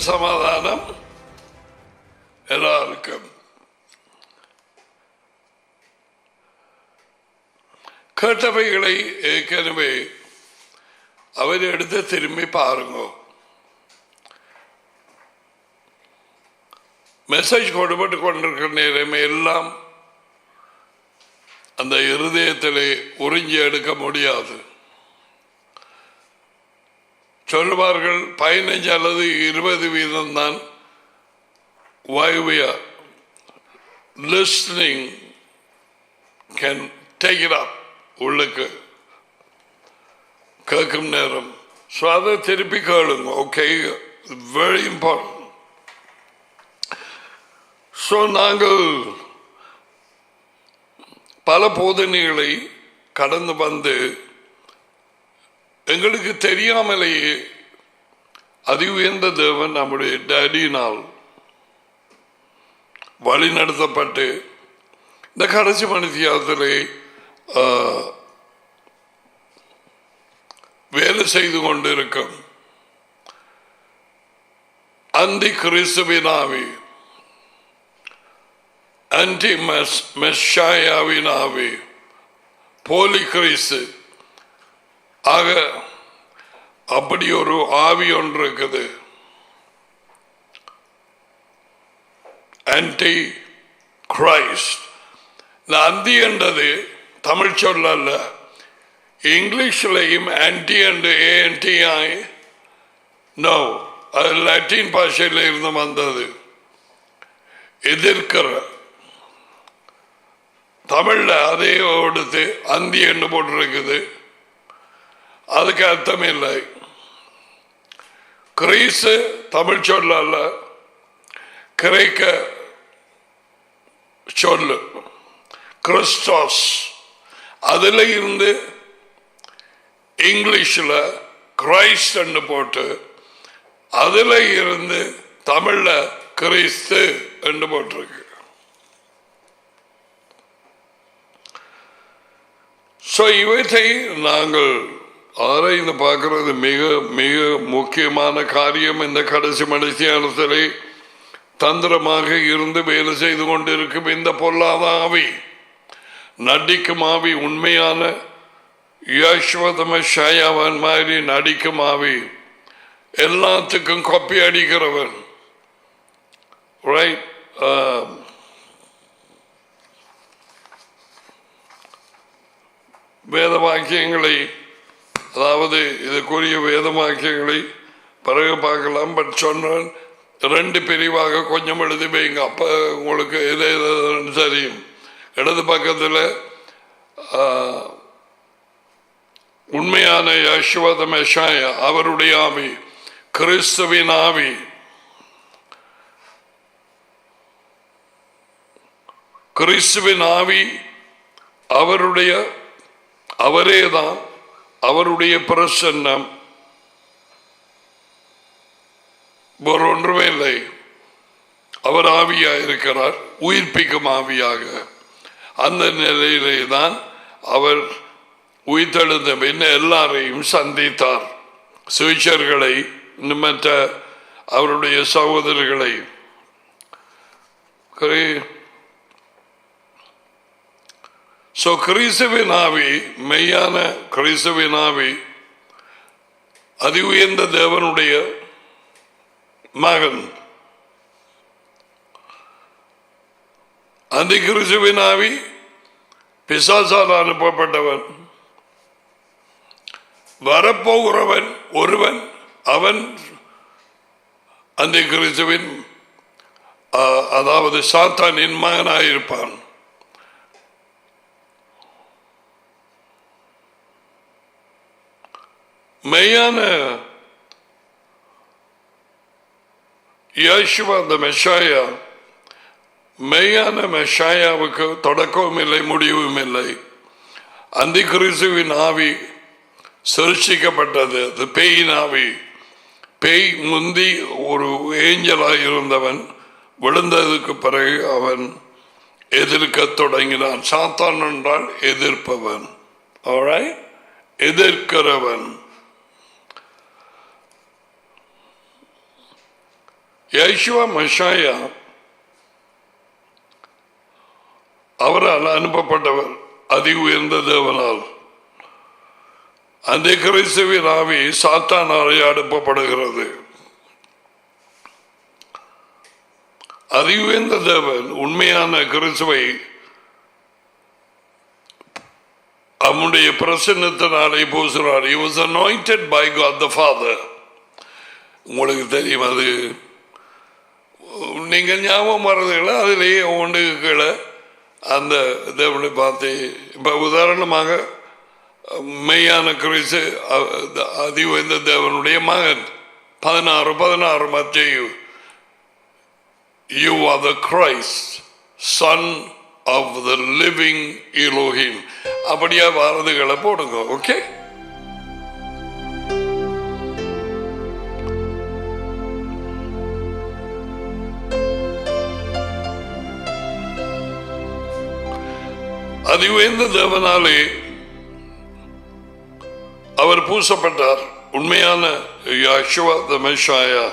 சமாதானம் எல்லாருக்கும். கேட்டவைகளை ஏற்கனவே அவர் எடுத்து திரும்பி பாருங்க. மெசேஜ் கொடுபட்டு கொண்டிருக்கிற நேரம் எல்லாம் அந்த இருதயத்திலே உறிஞ்சி எடுக்க முடியாது. சொல்லுவார்கள் 15 அல்லது 20% தான் listening can take it up உள்ளுக்கு கேட்கும் நேரம். ஸோ அதை திருப்பி கேளுங்க. Okay, very important. ஸோ நாங்கள் பல போதனைகளை கடந்து வந்து எங்களுக்கு தெரியாமலேயே அதி உயர்ந்த தேவன் நம்முடைய டேடியினால் வழி நடத்தப்பட்டு இந்த கடைசி மணித்தியாலத்திலே வேலை செய்து கொண்டிருக்கும் அந்தி கிறிஸ்துவினாவி, ஆன்டி மெஷாயாவினாவி, போலி கிறிஸ்து ஆக அப்படி ஒரு ஆவி ஒன்று இருக்குது. Anti Christ. அந்தி என்றது தமிழ் சொல்ல அல்ல, இங்கிலீஷ்லையும் ஆன்டி அண்ட் ஏன்டிஆய் நோ, அது லாட்டின் பாஷையில் இருந்து வந்தது. எதிர்க்கிற தமிழ்ல அதே எடுத்து அந்தி என்று போட்டிருக்குது. அதுக்கு அர்த்தம் இல்லை. கிரீசு தமிழ் சொல்ல அல்ல, கிரேக்க சொல்லு கிறிஸ்டாஸ். அதில் இருந்து இங்கிலீஷில் கிரைஸ்ட் என்று போட்டு அதில் இருந்து தமிழ்ல கிறிஸ்து என்று போட்டிருக்கு. ஸோ இவற்றை நாங்கள் ஆராய்ந்து பார்க்கிறது மிக மிக முக்கியமான காரியம். இந்த கடைசி மனுஷியானத்திலே தந்திரமாக இருந்து வேலை செய்து கொண்டிருக்கும் இந்த பொல்லாத ஆவி, நடிக்கும் ஆவி, உண்மையான யேசுவதம ஷாயாவன் மாதிரி நடிக்கும் ஆவி, எல்லாத்துக்கும் கொப்பி அடிக்கிறவன். ரைட். வேத வாக்கியங்களை, அதாவது இதுக்குரிய வேத வாக்கியங்களை பிறகு பார்க்கலாம். பட் சொன்னால் 2 பிரிவாக கொஞ்சம் எழுதி வைங்க. அப்போ உங்களுக்கு எது எது தெரியும். இடது பக்கத்தில் உண்மையான யேசுவ மெஷாயா அவருடைய ஆவி, கிறிஸ்துவின் ஆவி. கிறிஸ்துவின் ஆவி அவரேதான், அவருடைய பிரசன்னம் வேறு ஒன்றுமே இல்லை. அவர் ஆவியாக இருக்கிறார், உயிர்ப்பிக்கும் ஆவியாக. அந்த நிலையிலே தான் அவர் உயிர்த்தெழுந்த பின் எல்லாரையும் சந்தித்தார். சுவிச்சர்களை, மற்ற அவருடைய சகோதரர்களை. ஸோ கிறிஸ்துவின் ஆவி, மெய்யான கிறிஸ்துவின் ஆவி, அதி உயர்ந்த தேவனுடைய மகன். அந்த கிறிஸ்துவின் ஆவி பிசாசால் அனுப்பப்பட்டவன். வரப்போகிறவன் ஒருவன், அவன் அந்த கிறிஸ்துவின், அதாவது சாத்தானின் மகனாயிருப்பான். மெய்யான யேசுவா அந்த மெஷாயா, மெய்யான மெஷாயாவுக்கு தொடக்கமும் இல்லை, முடிவும் இல்லை. அந்த கிறிஸ்துவின் ஆவி சிருஷ்டிக்கப்பட்டது. அது பேயின் ஆவி. பேய் முந்தி ஒரு ஏஞ்சலாக இருந்தவன், விழுந்ததுக்கு பிறகு அவன் எதிர்க்க தொடங்கினான். சாத்தான் என்றால் எதிர்ப்பவன், எதிர்க்கிறவன். யேசுவா மெஷாயா அவரால் அனுப்பப்பட்டவர், அதி உயர்ந்த தேவனால். அந்த கிறிஸ்துவின் ஆவி சாத்தானாலே அனுப்பப்படுகிறது. அதி உயர்ந்த தேவன் உண்மையான கிறிஸ்துவை அவனுடைய பிரசன்னத்தினாலே பூசுகிறார். He was anointed by God the Father. உங்களுக்கு தெரியும், அது நீங்கள் ஞாபகம் மறந்துகளை அதிலேயே ஒன்றுகளை அந்த தேவனை பார்த்து. இப்போ உதாரணமாக மெய்யான கிறிஸ்து அதி உயர்ந்த தேவனுடைய மகன் 16 மத்தேயு, You are the Christ, Son of the living Elohim. அப்படியா வாரதுகளை போடுங்க. ஓகே, அதி உயர்ந்த தேவனாலே அவர் பூசப்பட்டார். உண்மையான யெகோவா தி மெஷாயா,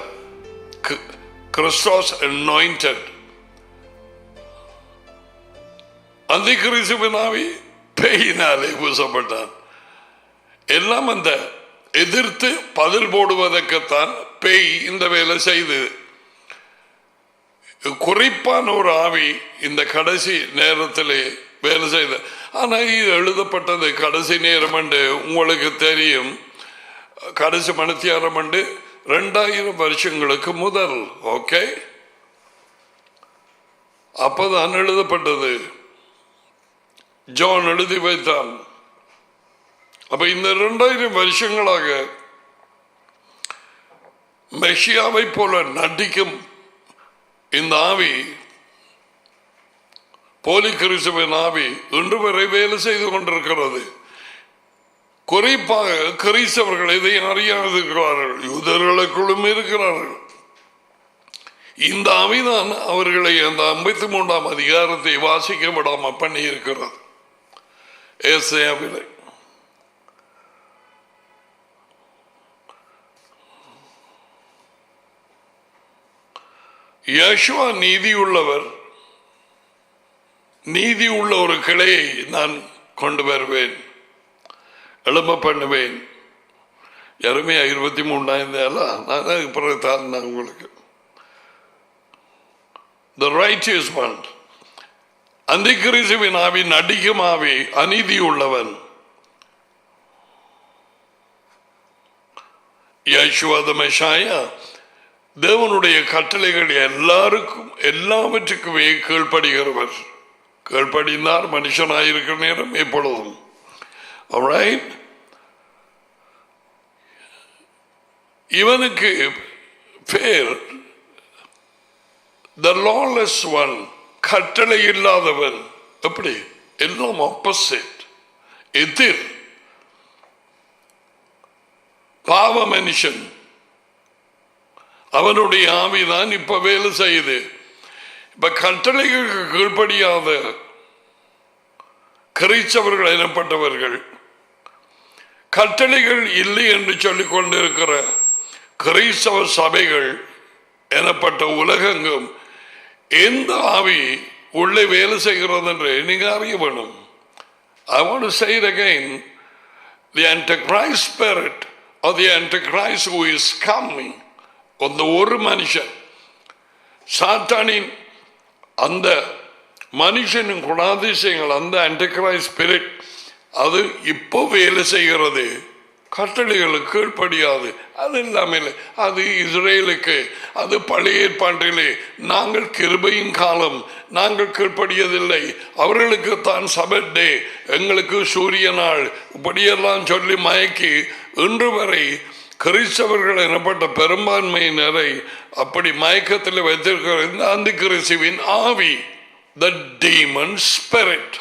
கிறிஸ்டோஸ் அனாயிண்டட். அந்த கிறிஸ்துவின் ஆவி பேயினாலே பூசப்பட்டார். எல்லாம் அந்த எதிர்த்து பதில் போடுவதற்குத்தான் பேய் இந்த வேலை செய்து. குறிப்பான ஒரு ஆவி இந்த கடைசி நேரத்திலே வேலை செய்த. ஆனால் இது எழுதப்பட்டது கடைசி நேரம் என்று உங்களுக்கு தெரியும். கடைசி மணித்தியாரம் என்று 2000 வருஷங்களுக்கு முதல். ஓகே, அப்பதான் எழுதப்பட்டது. ஜான் எழுதி வைத்தான். அப்ப இந்த 2000 வருஷங்களாக மெஷியாவை போல நடிக்கும் இந்த ஆவி, போலி கிறிஸ்துவின் ஆவி இன்று வரை வேலை செய்து கொண்டிருக்கிறது. குறிப்பாக கிறிஸ்தவர்கள் இதை அறியாதிருக்கிறார்கள், யூதர்களுக்குள்ளும் இருக்கிறார்கள். இந்த ஆவிதான் அவர்களை அந்த 53ஆம் அதிகாரத்தை வாசிக்க விடாம பண்ணி இருக்கிறது. ஏசாயாவிலே யெகோவா நீதியுள்ளவர், நீதி உள்ள ஒரு கிளையை நான் கொண்டு வருவேன், எழும்ப பண்ணுவேன். எருமையா 23 பிறகுதான் நான் உங்களுக்கு the righteous one. அந்த கிறிஸ்துவின் ஆவி நடிக்கும் ஆவி, அநீதி உள்ளவன். யெகோவா தி மெஷாயா தேவனுடைய கட்டளைகள் எல்லாவற்றுக்குமே கீழ்ப்படுகிறவர். கீழ்ப்படிந்தார் மனுஷனாயிருக்கிற நேரம் எப்பொழுதும். Alright? இவனுக்கு பேர் the lawless one, கட்டளை இல்லாதவன். எப்படி? எல்லாம் ஆப்போசிட், எதிர், பாவ மனுஷன். அவனுடைய ஆவிதான் இப்ப வேலை செய்யுது. இப்ப கட்டளைகளுக்கு கீழ்ப்படியாத கிறிஸ்தவர்கள் எனப்பட்டவர்கள், கட்டளைகள் இல்லை என்று சொல்லிக் கொண்டிருக்கிற கிறிஸ்தவ சபைகள் எனப்பட்ட உலகெங்கும் எந்த ஆவி உள்ளே வேலை செய்கிறது என்று நீங்க அறிய வேணும். I want to say it again. The Antichrist spirit or the Antichrist who is coming, அந்த ஒரு மனுஷன், சாத்தானின் அந்த மனுஷனின் குணாதிசயங்கள், அந்த Antichrist spirit, அது இப்போ வேலை செய்கிறது. கட்டளைகளுக்கு கீழ்ப்படியாது. அது இல்லாமல் அது இஸ்ரேலுக்கு, அது பழைய ஏற்பாட்டிலே நாங்கள் கிருபையின் காலம், நாங்கள் கீழ்ப்படியதில்லை, அவர்களுக்கு தான் சபத் டே, எங்களுக்கு சூரிய நாள், இப்படியெல்லாம் சொல்லி மயக்கி இன்று வரை கிறிஸ்தவர்கள் எனப்பட்ட பெரும்பான்மையினரை அப்படி மயக்கத்தில் வைத்திருக்கிற இந்த அந்த கிறிஸ்துவின் ஆவி, the demon spirit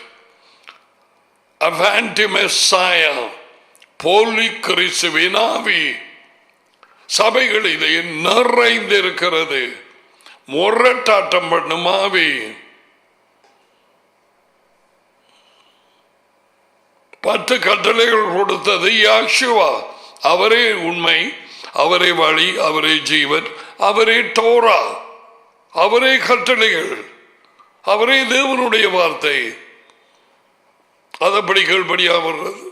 of anti-Messiah, போலி கிறிஸ்துவின் ஆவி சபைகளிலே நிறைந்திருக்கிறது. முரட்டாட்டம் பண்ணும் ஆவி, 10 கட்டளைகள் கொடுத்தது யெகோவா. அவரே உண்மை, அவரே வழி, அவரே ஜீவன், அவரே தோரா, அவரே கட்டளைகள், அவரே தேவனுடைய வார்த்தை. அதப்படி கீழ்படியா வர்றது.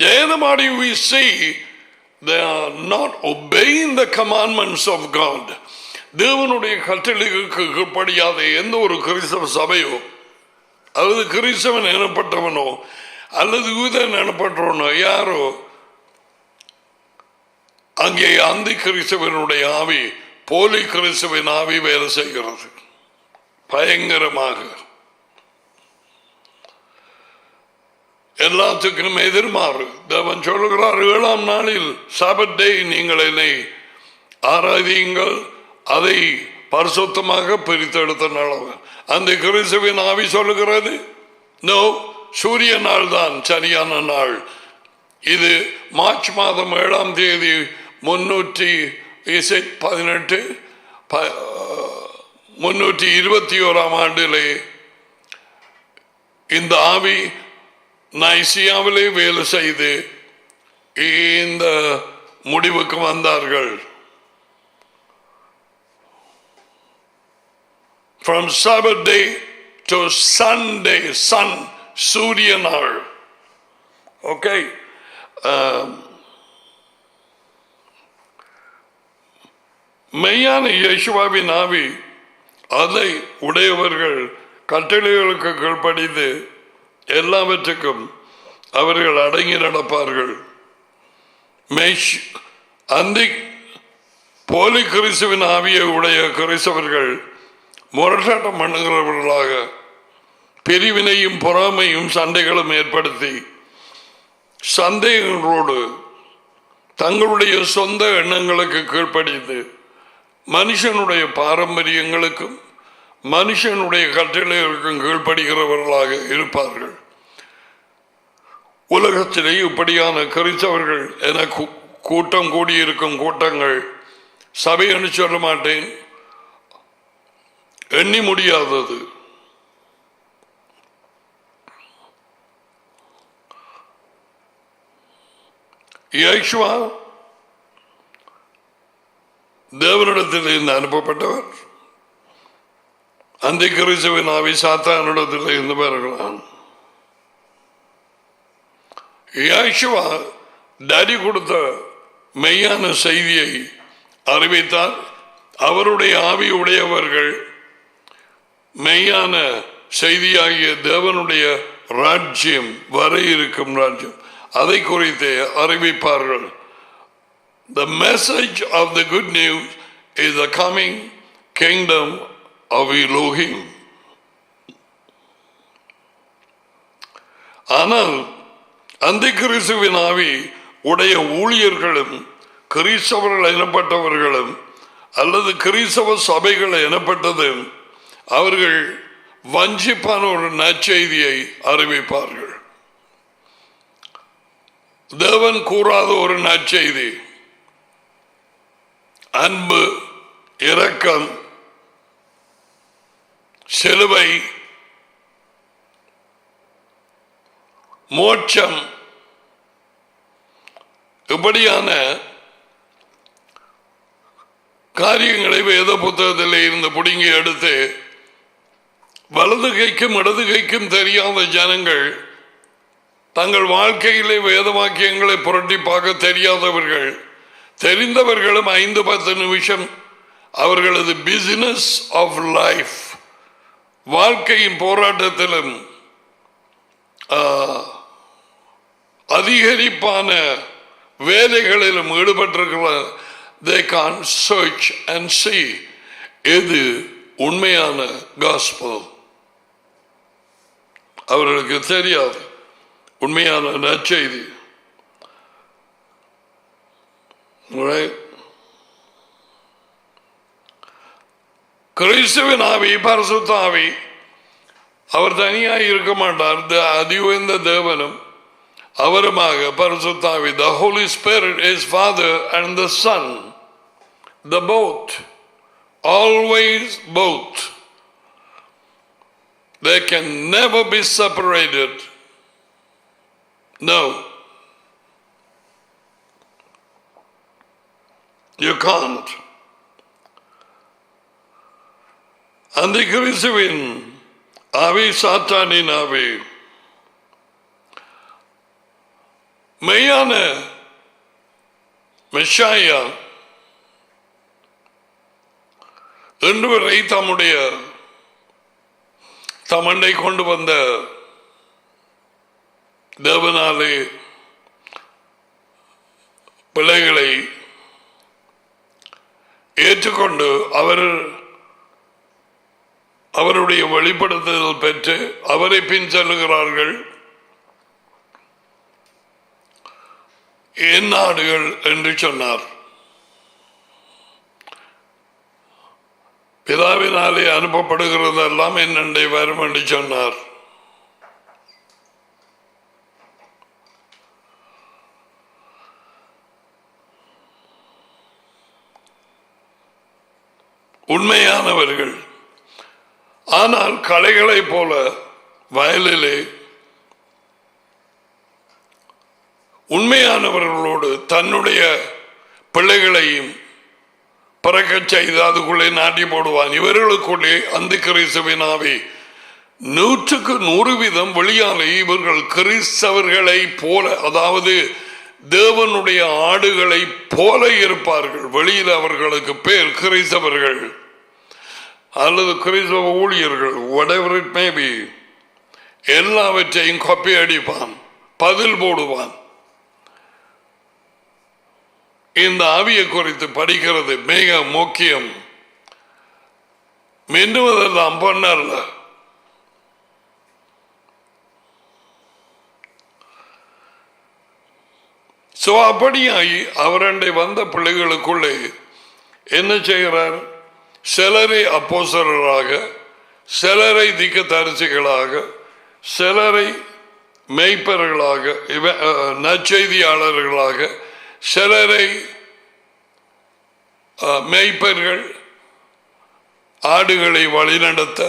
Everybody we see, they are not obeying the commandments of God. தேவனுடைய கட்டளைகளுக்கு கீழ்ப்படியாத எந்த ஒரு கிறிஸ்தவ சபையோ அல்லது கிறிஸ்தவன் எனப்பட்டவனோ அல்லது யூதன் எனப்பட்டவனோ யாரோ, அங்கே அந்த கிறிஸ்தவனுடைய ஆவி, போலி கிறிஸ்தவன் ஆவி வேலை செய்கிறது பயங்கரமாக. எல்லாத்துக்கும் எதிர்மாறு தேவன் சொல்லுகிறார், 7ஆம் நாளில் சாபத் டே நீங்கள் என்னை ஆராதியுங்கள், அதை பரிசுத்தமாக பிரித்தெடுத்த நாள். அந்த கிறிஸ்துவின் ஆவி சொல்லுகிறது, நோ, சூரிய நாள் தான் சரியான நாள். இது மார்ச் மாதம் 7ஆம் தேதி 321ஆம் ஆண்டிலே இந்த ஆவி நைசியாவிலே வேலை செய்து இந்த முடிவுக்கு வந்தார்கள். From Sabbath day to Sunday, sun, சூரிய நாள். ஓகே, மெய்யான இயேசுவின் ஆவி அதை உடையவர்கள் கட்டளைகளுக்கு கீழ்ப்படிந்து எல்லாவற்றுக்கும் அவர்கள் அடங்கி நடப்பார்கள். அந்த போலி கிறிஸ்துவின் ஆவியை உடைய கிறிஸ்தவர்கள் முரட்டாட்டம் பண்ணுகிறவர்களாக பிரிவினையும் பொறாமையும் சண்டைகளும் ஏற்படுத்தி சந்தேகங்களோடு தங்களுடைய சொந்த எண்ணங்களுக்கு கீழ்ப்படிந்து மனுஷனுடைய பாரம்பரியங்களுக்கும் மனுஷனுடைய கட்டளைகளுக்கும் கீழ்ப்படுகிறவர்களாக இருப்பார்கள். உலகத்திலே இப்படியான கிறிஸ்தவர்கள் என கூட்டம் கூடியிருக்கும் கூட்டங்கள், சபை என்று சொல்ல மாட்டேன், எண்ணி முடியாதது. இயேசுவா தேவனிடத்தில் இருந்து அனுப்பப்பட்டவர், அந்த கிறிஸ்துவின் ஆவி சாத்தானிடத்தில் இருந்து பெறுகிறான். இயேசுவா டாடி கொடுத்த மெய்யான செய்தியை அறிவித்தார். அவருடைய ஆவி உடையவர்கள் மெய்யான செய்தியாகிய தேவனுடைய ராஜ்யம், வர இருக்கும் ராஜ்யம், அதை குறித்து அறிவிப்பார்கள். The message of the good news is the coming kingdom of Elohim. ஆனால் அந்த கிறிஸ்துவின் ஆவி உடைய ஊழியர்களும் கிறிஸ்தவர்கள் எனப்பட்டவர்களும் அல்லது கிறிஸ்தவ சபைகள் எனப்பட்டதும் அவர்கள் வஞ்சிப்பான ஒரு நற்செய்தியை அறிவிப்பார்கள். தேவன் கூறாத ஒரு நற்செய்தி, அன்பு, இரக்கம், சிலுவை, மோட்சம், இப்படியான காரியங்களை வேத புத்தகத்தில் இருந்து பிடுங்கி எடுத்து வலது கைக்கும் இடது கைக்கும் தெரியாத ஜனங்கள், தங்கள் வாழ்க்கையிலே வேத வாக்கியங்களை புரட்டி பார்க்க தெரியாதவர்கள், தெரிந்தவர்களும் 5-10 நிமிஷம் அவர்களது பிசினஸ் ஆஃப் லைஃப், வாழ்க்கையின் போராட்டத்திலும் அதிகரிப்பான வேலைகளிலும் ஈடுபட்டிருக்கிற, they can't search and see எது உண்மையான gospel. அவர்களுக்கு தெரியாது உண்மையான நற்செய்தி. கிறிஸ்துவின் ஆவி, பரிசுத்த ஆவி, அவர் தனியாக இருக்க மாட்டார். அதி உயர்ந்த தேவனும் அவருமாக பரிசுத்த ஆவி, the Holy Spirit is Father and the Son, the both, always both. They can never be separated. No. You can't. அந்த கிறிஸ்துவின் ஆவி சாத்தானின் ஆவி மெய்யான மெஷாயா என்று வரை தம்முடைய தமண்டை கொண்டு வந்த தேவனாலே பிள்ளைகளை ஏற்றுக்கொண்டு அவருடைய வெளிப்படுத்துதல் பெற்று அவரை பின் செல்லுகிறார்கள். என் நாடுகள் என்று சொன்னார். பிதாவினாலே அனுப்பப்படுகிறதெல்லாம் என்னண்டை வரும் என்று சொன்னார். உண்மையானவர்கள். ஆனால் களைகளைப் போல வயலிலே உண்மையானவர்களோடு தன்னுடைய பிள்ளைகளையும் பிறக்கச் செய்து அதுக்குள்ளே நாட்டி போடுவான். இவர்களுக்குள்ளே அந்த கிறிஸ்துவின் ஆவி 100% வெளியாலே இவர்கள் கிறிஸ்தவர்களை போல, அதாவது தேவனுடைய ஆடுகளை போல இருப்பார்கள். வெளியில் அவர்களுக்கு பேர் கிறிஸ்தவர்கள் அல்லது கிறிஸ்தவ ஊழியர்கள், whatever it may be, எல்லாவற்றையும் கொப்பி அடிப்பான், பதில் போடுவான். இந்த ஆவியை குறித்து படிக்கிறது மிக முக்கியம். மின்னுவதெல்லாம் பொன்னல்ல. அப்படியாகி அவரண்டை வந்த பிள்ளைகளுக்குள்ளே என்ன செய்கிறார்? சிலரை அப்போஸ்தலராக, சிலரை தீர்க்கதரிசிகளாக, சிலரை மேய்ப்பர்களாக, நற்செய்தியாளர்களாக, சிலரை மேய்ப்பர்கள் ஆடுகளை வழிநடத்த,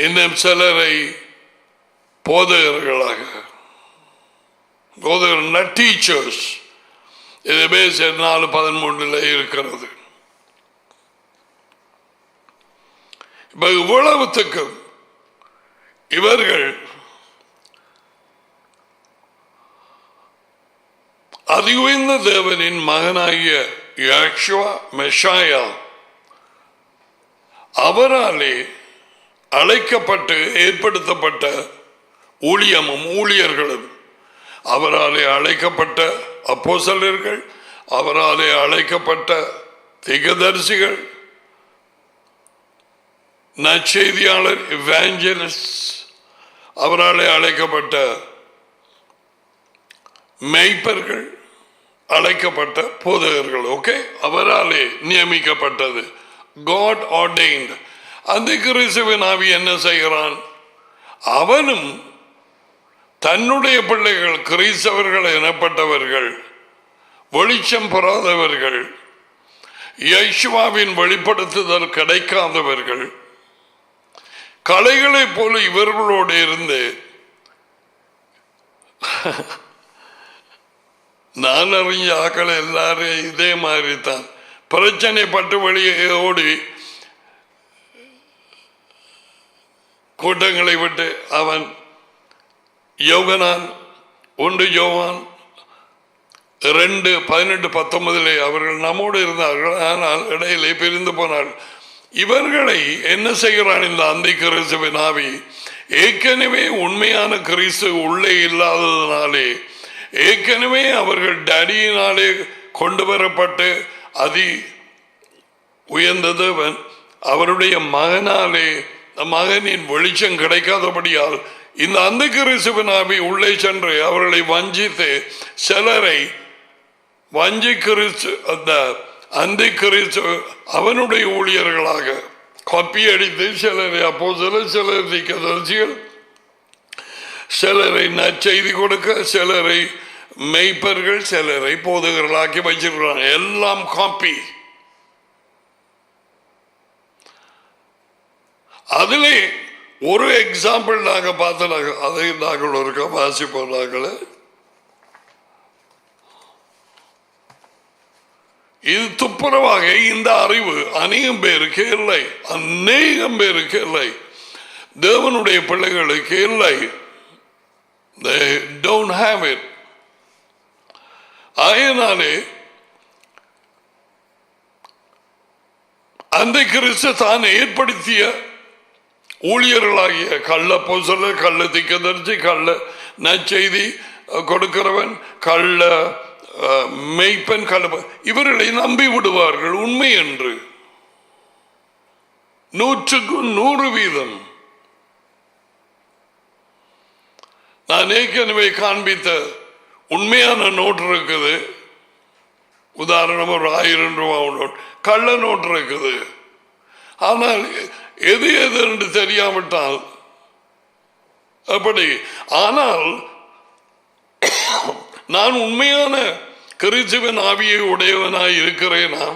இன்னும் சிலரை போதகர்களாக, போதகர் டீச்சர்ஸ். இது பேச 4:13 இருக்கிறது. இப்ப இவ்வளவுத்துக்கு இவர்கள் அதிகுந்த தேவனின் மகனாகிய யெகோவா மெஷாயா அவராலே அழைக்கப்பட்டு ஏற்படுத்தப்பட்ட ஊழியமும் ஊழியர்களும், அவராலே அழைக்கப்பட்ட அப்போஸ்தலர்கள், அவராலே அழைக்கப்பட்ட தீர்க்கதரிசிகள், நற்செய்தியாளர் இவாஞ்சலிஸ்ட், அவராலே அழைக்கப்பட்ட மேய்ப்பர்கள், அழைக்கப்பட்ட போதகர்கள். ஓகே, அவராலே நியமிக்கப்பட்டது. God ordained. அந்த கிறிஸ்துவின் ஆவி என்ன செய்கிறான்? அவனும் தன்னுடைய பிள்ளைகள் கிறிஸ்தவர்கள் எனப்பட்டவர்கள், வெளிச்சம் பெறாதவர்கள், யெகோவாவின் வெளிப்படுத்துதல் கிடைக்காதவர்கள், களைகளைப் போல இவர்களோடு இருந்து, நான் அறிஞ்ச ஆக்கள் எல்லாரும் இதே மாதிரி தான் பிரச்சனை பட்டு வெளியே ஓடி கூட்டங்களை விட்டு அவன் யோகனான் 1 யோவான் 2:18-19 அவர்கள் நம்மோடு இருந்தார்கள். ஆனால் இடையிலே பிரிந்து போனார்கள். இவர்களை என்ன செய்கிறான் இந்த அந்தி கிறிஸ்துவின் ஆவி? ஏற்கனவே உண்மையான கிறிஸ்து உள்ளே இல்லாததினாலே, ஏற்கனவே அவர்கள் டடியினாலே கொண்டு வரப்பட்டு அதி உயர்ந்த தேவன் அவருடைய மகனாலே மகனின் வெளிச்சம் கிடைக்காதபடியால் இந்த அந்த கிறிஸ்துவின் ஆவி உள்ளே சென்று அவர்களை வஞ்சித்து சிலரை வஞ்சி கிறிஸ்து அந்த கிறிஸ்து அவனுடைய ஊழியர்களாக கொப்பி அடித்து சிலரை அப்போஸ்தலர், சிலர் தீர்க்கதரிசிகள், சிலரை நற்செய்தி கொடுக்க, சிலரை மெய்ப்பர்கள், சிலரை போதகர்களாக்கி வச்சிருக்கிறாங்க. எல்லாம் காப்பி. அதிலே ஒரு எக்ஸாம்பிள் நாங்கள் பார்த்தோம். அதை நாங்கள் ஒரு வாசிப்போம். நாங்கள் இது துப்புரவாக இந்த அறிவு அநேகம் பேருக்கு இல்லை, அநேகம் பேருக்கு இல்லை, தேவனுடைய பிள்ளைகளுக்கு இல்லை. They don't have it. ஆயனாலே அந்த கிறிஸ்து தான் ஏற்படுத்திய ஊழியர்களாகிய கள்ள பொசல, கள்ள திக்கதர்ச்சி, கள்ள நற்செய்தி கொடுக்கிறவன், கள்ள மெய்ப்பன், கள்ள இவர்களை நம்பி விடுவார்கள் உண்மை என்று. 100% நான் ஏற்கனவே காண்பித்த உண்மையான நோட்டு இருக்குது. உதாரணம் ஒரு 1000 ரூபாய் நோட், கள்ள நோட்டு இருக்குது. ஆனால் எது எது என்று தெரியாவிட்டால் அப்படி. ஆனால் நான் உண்மையான கிறிஸ்துவின் ஆவியை உடையவனாய் இருக்கிறேனா,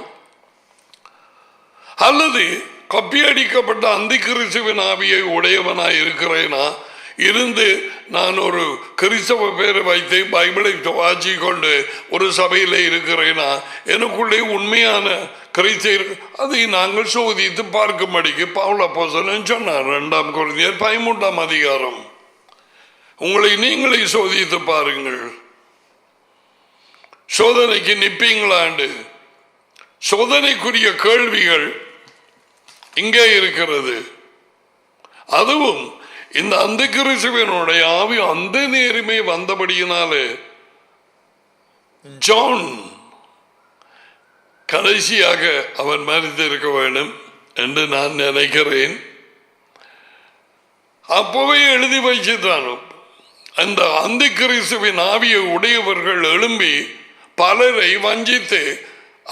அல்லது கப்பியடிக்கப்பட்ட அந்த கிறிஸ்துவின் ஆவியை உடையவனாய் இருக்கிறேனா? இருந்து நான் ஒரு கிறிஸ்தவ பேரை வைத்து பைபிளை வாசி கொண்டு ஒரு சபையில் இருக்கிறேனா? எனக்குள்ளே உண்மையான கிறிஸ்து அதை நாங்கள் சோதித்து பார்க்கும்படிக்கு பவுல் அப்போஸ்தலன் சொன்னார். 2 கொரிந்தியர் 13 அதிகாரம். உங்களை நீங்களே சோதித்து பாருங்கள். சோதனைக்கு நிப்பீங்களாண்டு. சோதனைக்குரிய கேள்விகள் இங்கே இருக்கிறது. அதுவும் இந்த அந்த கிறிஸ்துவினுடைய ஆவி அந்த நேரமே வந்தபடியினாலே ஜான் கடைசியாக அவன் மரித்திருக்க வேண்டும் என்று நான் நினைக்கிறேன். அப்பவே எழுதி வைச்சுதான் அந்த அந்த கிறிஸ்துவின் ஆவியை உடையவர்கள் எழும்பி பலரை வஞ்சித்து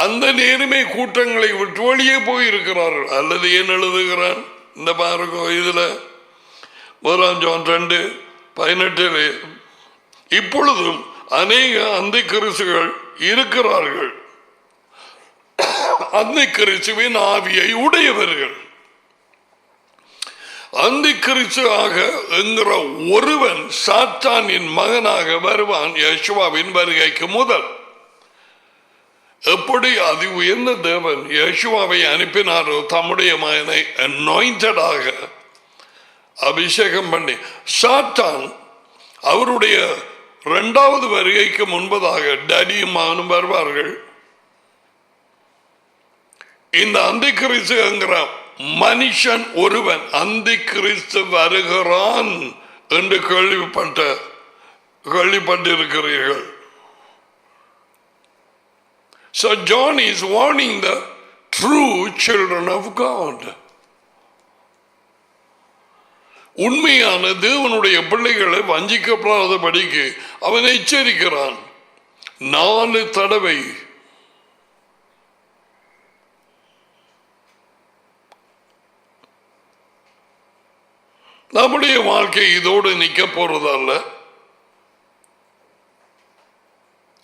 அந்த நேரமே கூட்டங்களை விட்டு வெளியே போயிருக்கிறார்கள். அல்லது ஏன் எழுதுகிறான் இந்த பாருங்க, இதுல 1 ஜான் 2:18 இப்பொழுதும் அநேக அந்த கிறிஸ்துகள் இருக்கிறார்கள், அந்த கிறிஸ்துவின் ஆவியை உடையவர்கள். அந்த கிறிஸ்துவாக என்கிற ஒருவன் சாத்தானின் மகனாக வருவான் யேசுவாவின் வருகைக்கு முதல். எப்படி அது உயர்ந்த தேவன் யேசுவாவை அனுப்பினாரோ தம்முடைய மகனை அனாயிண்டடாக அபிஷேகம் பண்ணி, சாத்தான் அவருடைய 2வது வருகைக்கு முன்பதாக டடியும் மகனும் வருவார்கள். இந்த அந்த கிறிஸ்து என்கிற மனுஷன் ஒருவன் அந்த கிறிஸ்து வருகிறான் என்று கேள்விப்பட்டிருக்கிறீர்கள். So John is warning the true children of God. உண்மையான தேவனுடைய பிள்ளைகளை வஞ்சிக்கப்படாதபடிக்கு அவன் எச்சரிக்கிறான் 4 தடவை. நம்முடைய வாழ்க்கை இதோடு நிற்க போறதல்ல.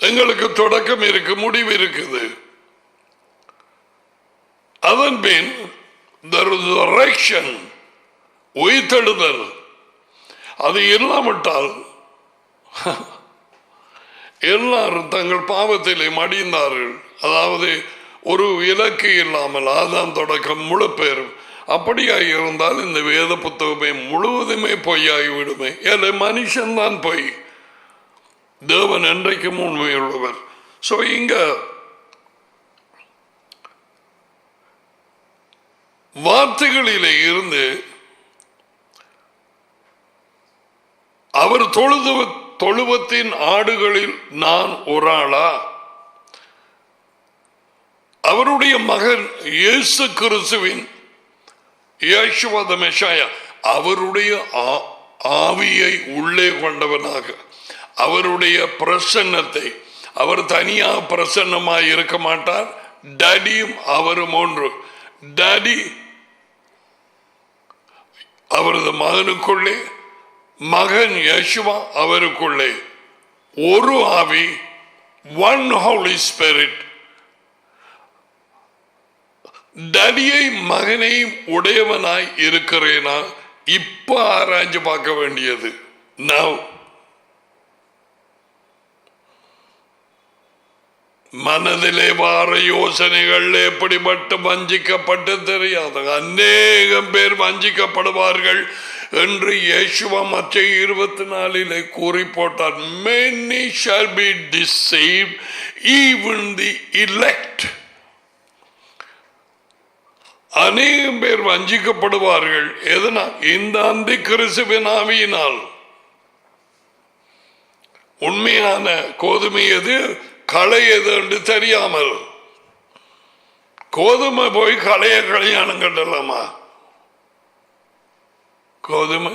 எங்களுக்கு தொடக்கம் இருக்கு, முடிவு இருக்குது. அதன் பின் the resurrection, உயிர்த்தெழுதல். அது இல்லாவிட்டால் எல்லாரும் தங்கள் பாவத்திலே மடிந்தார்கள். அதாவது ஒரு இலக்கு இல்லாமல் அதான் தொடக்கம் முழு பேரும். அப்படியாக இருந்தால் இந்த வேத புத்தகமே முழுவதுமே பொய்யாகிவிடுமே. ஏழை மனுஷன்தான் பொய், தேவன் என்றைக்கும் உண்மையுள்ளவர். ஸோ இங்க வார்த்தைகளிலே இருந்து அவர் தொழுவத்தின் ஆடுகளில் நான் ஒரு ஆளா? அவருடைய மகன் இயேசு கிறிஸ்துவின் யேசுவா தி மெஷியா அவருடைய ஆவியை உள்ளே கொண்டவனாக, அவருடைய பிரசன்னத்தை, அவர் தனியாக பிரசன்னமாய் இருக்க மாட்டார். டடியும் அவரும் ஒன்று. டடி அவரது மகனுக்குள்ளே, மகன் யேசுவா அவருக்குள்ளே. ஒரு ஆவி, ஒன் ஹோலி ஸ்பிரிட். டடியை மகனையும் உடையவனாய் இருக்கிறேனா? இப்ப ஆராய்ஞ்சு பார்க்க வேண்டியது. நான் மனதிலே வார யோசனைகள் எப்படிப்பட்டு வஞ்சிக்கப்பட்டு தெரியாது. அநேகம் பேர் வஞ்சிக்கப்படுவார்கள் என்று இயேசுவா மத்தேயு 24 கூறி போட்டார். Many shall be deceived, even the elect. அநேகம் பேர் வஞ்சிக்கப்படுவார்கள். எதனா? இந்த அந்தி கிறிஸ்துவின் ஆவியினால். உண்மையான கோதுமை எது, களை எது என்று தெரியாமல் கோதுமை போய் களைய கல்யாணம் கட்டலாமா? கோதுமை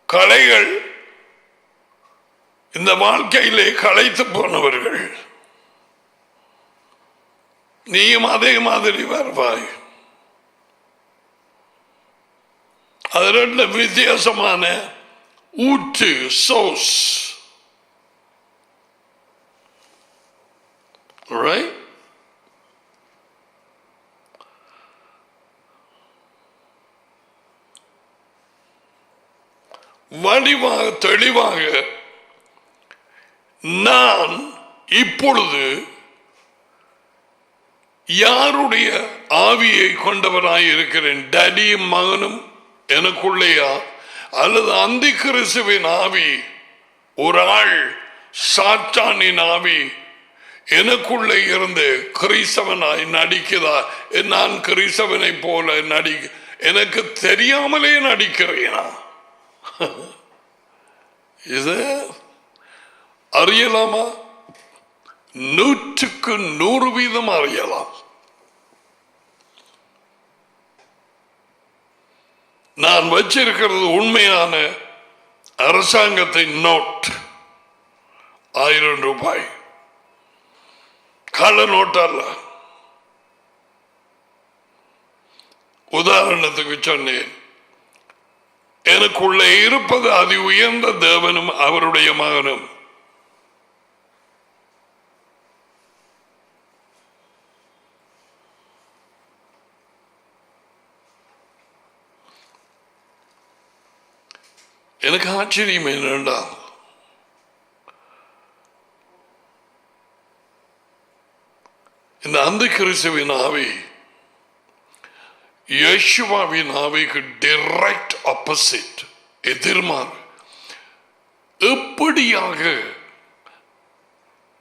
களைகள் இந்த வாழ்க்கையிலே களைத்து போனவர்கள். நீயும் அதே மாதிரி வருவாய். அது ரெண்டு வித்தியாசமான ஊற்று, சோஸ். Right? வடிவாக தெளிவாக நான் இப்பொழுது யாருடைய ஆவியை கொண்டவனாய் இருக்கிறேன்? டடியும் மகனும் எனக்குள்ளேயா, அல்லது அந்தி கிறிஸ்துவின் ஆவி, ஒரு ஆள் சாத்தானின் ஆவி எனக்குள்ளே இருந்து கிறிஸ்தவனாய் நடிக்கிறதா? நான் கிறிஸ்தவனை போல எனக்கு தெரியாமலே நடிக்கிறேனா? இது அறியலாமா? 100% அறியலாம். நான் வச்சிருக்கிறது உண்மையான அரசாங்கத்தின் நோட், 1000 ரூபாய், கள்ள நோட் அல்ல. உதாரணத்துக்கு சொன்னேன், எனக்குள்ளே இருப்பது அதி உயர்ந்த தேவனும் அவருடைய மகனும். எனக்கு ஆச்சரியம் என்னண்டா, இந்த அந்தி கிறிஸ்துவின் ஆவி யேசுவாவின் ஆவிக்கு டைரக்ட் ஆப்போசிட், எதிர்மாறு. எப்படியாக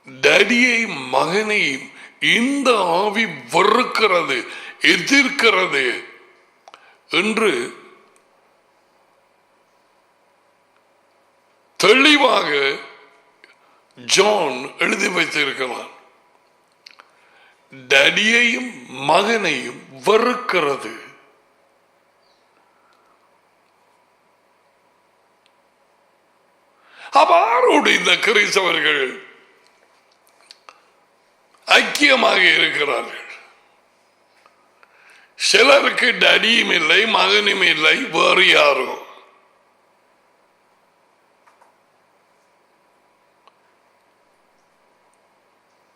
டடியை மகனையும் இந்த ஆவி வெறுக்கிறது, எதிர்க்கிறது என்று தெளிவாக ஜான் எழுதி வைத்திருக்கிறார். டடியையும் மகனையும் வெறுக்கிறது. அவ்வாறோடு இந்த கிறிஸ்தவர்கள் ஐக்கியமாக இருக்கிறார்கள். சிலருக்கு டடியும் இல்லை, மகனும் இல்லை, வேறு யாரோ.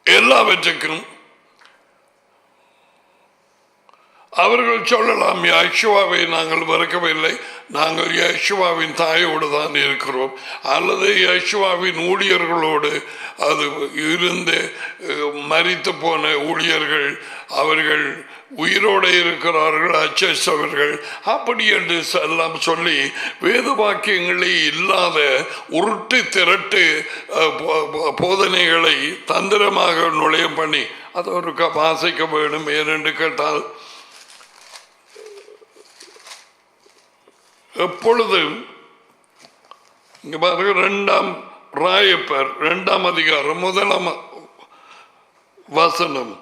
எல்லாவற்றுக்கும் அவர்கள் சொல்லலாம், யேசுவாவை நாங்கள் வெறுக்கவில்லை, நாங்கள் யேசுவாவின் தாயோடு தான் இருக்கிறோம், அல்லது யேசுவாவின் ஊழியர்களோடு அது இருந்து மரித்து போன ஊழியர்கள், அவர்கள் உயிரோடு இருக்கிறார்கள், அச்சவர்கள், அப்படி என்று எல்லாம் சொல்லி வேத வாக்கியங்களே இல்லாத உருட்டு திரட்டு போதனைகளை தந்திரமாக நுழைய பண்ணி அதை ஒரு வாசிக்க வேண்டும். ஏனென்று கேட்டால் எப்பொழுதும் இங்க பாருங்க, 2 ராயப்பர் 2 அதிகாரம் 1 வசனம்,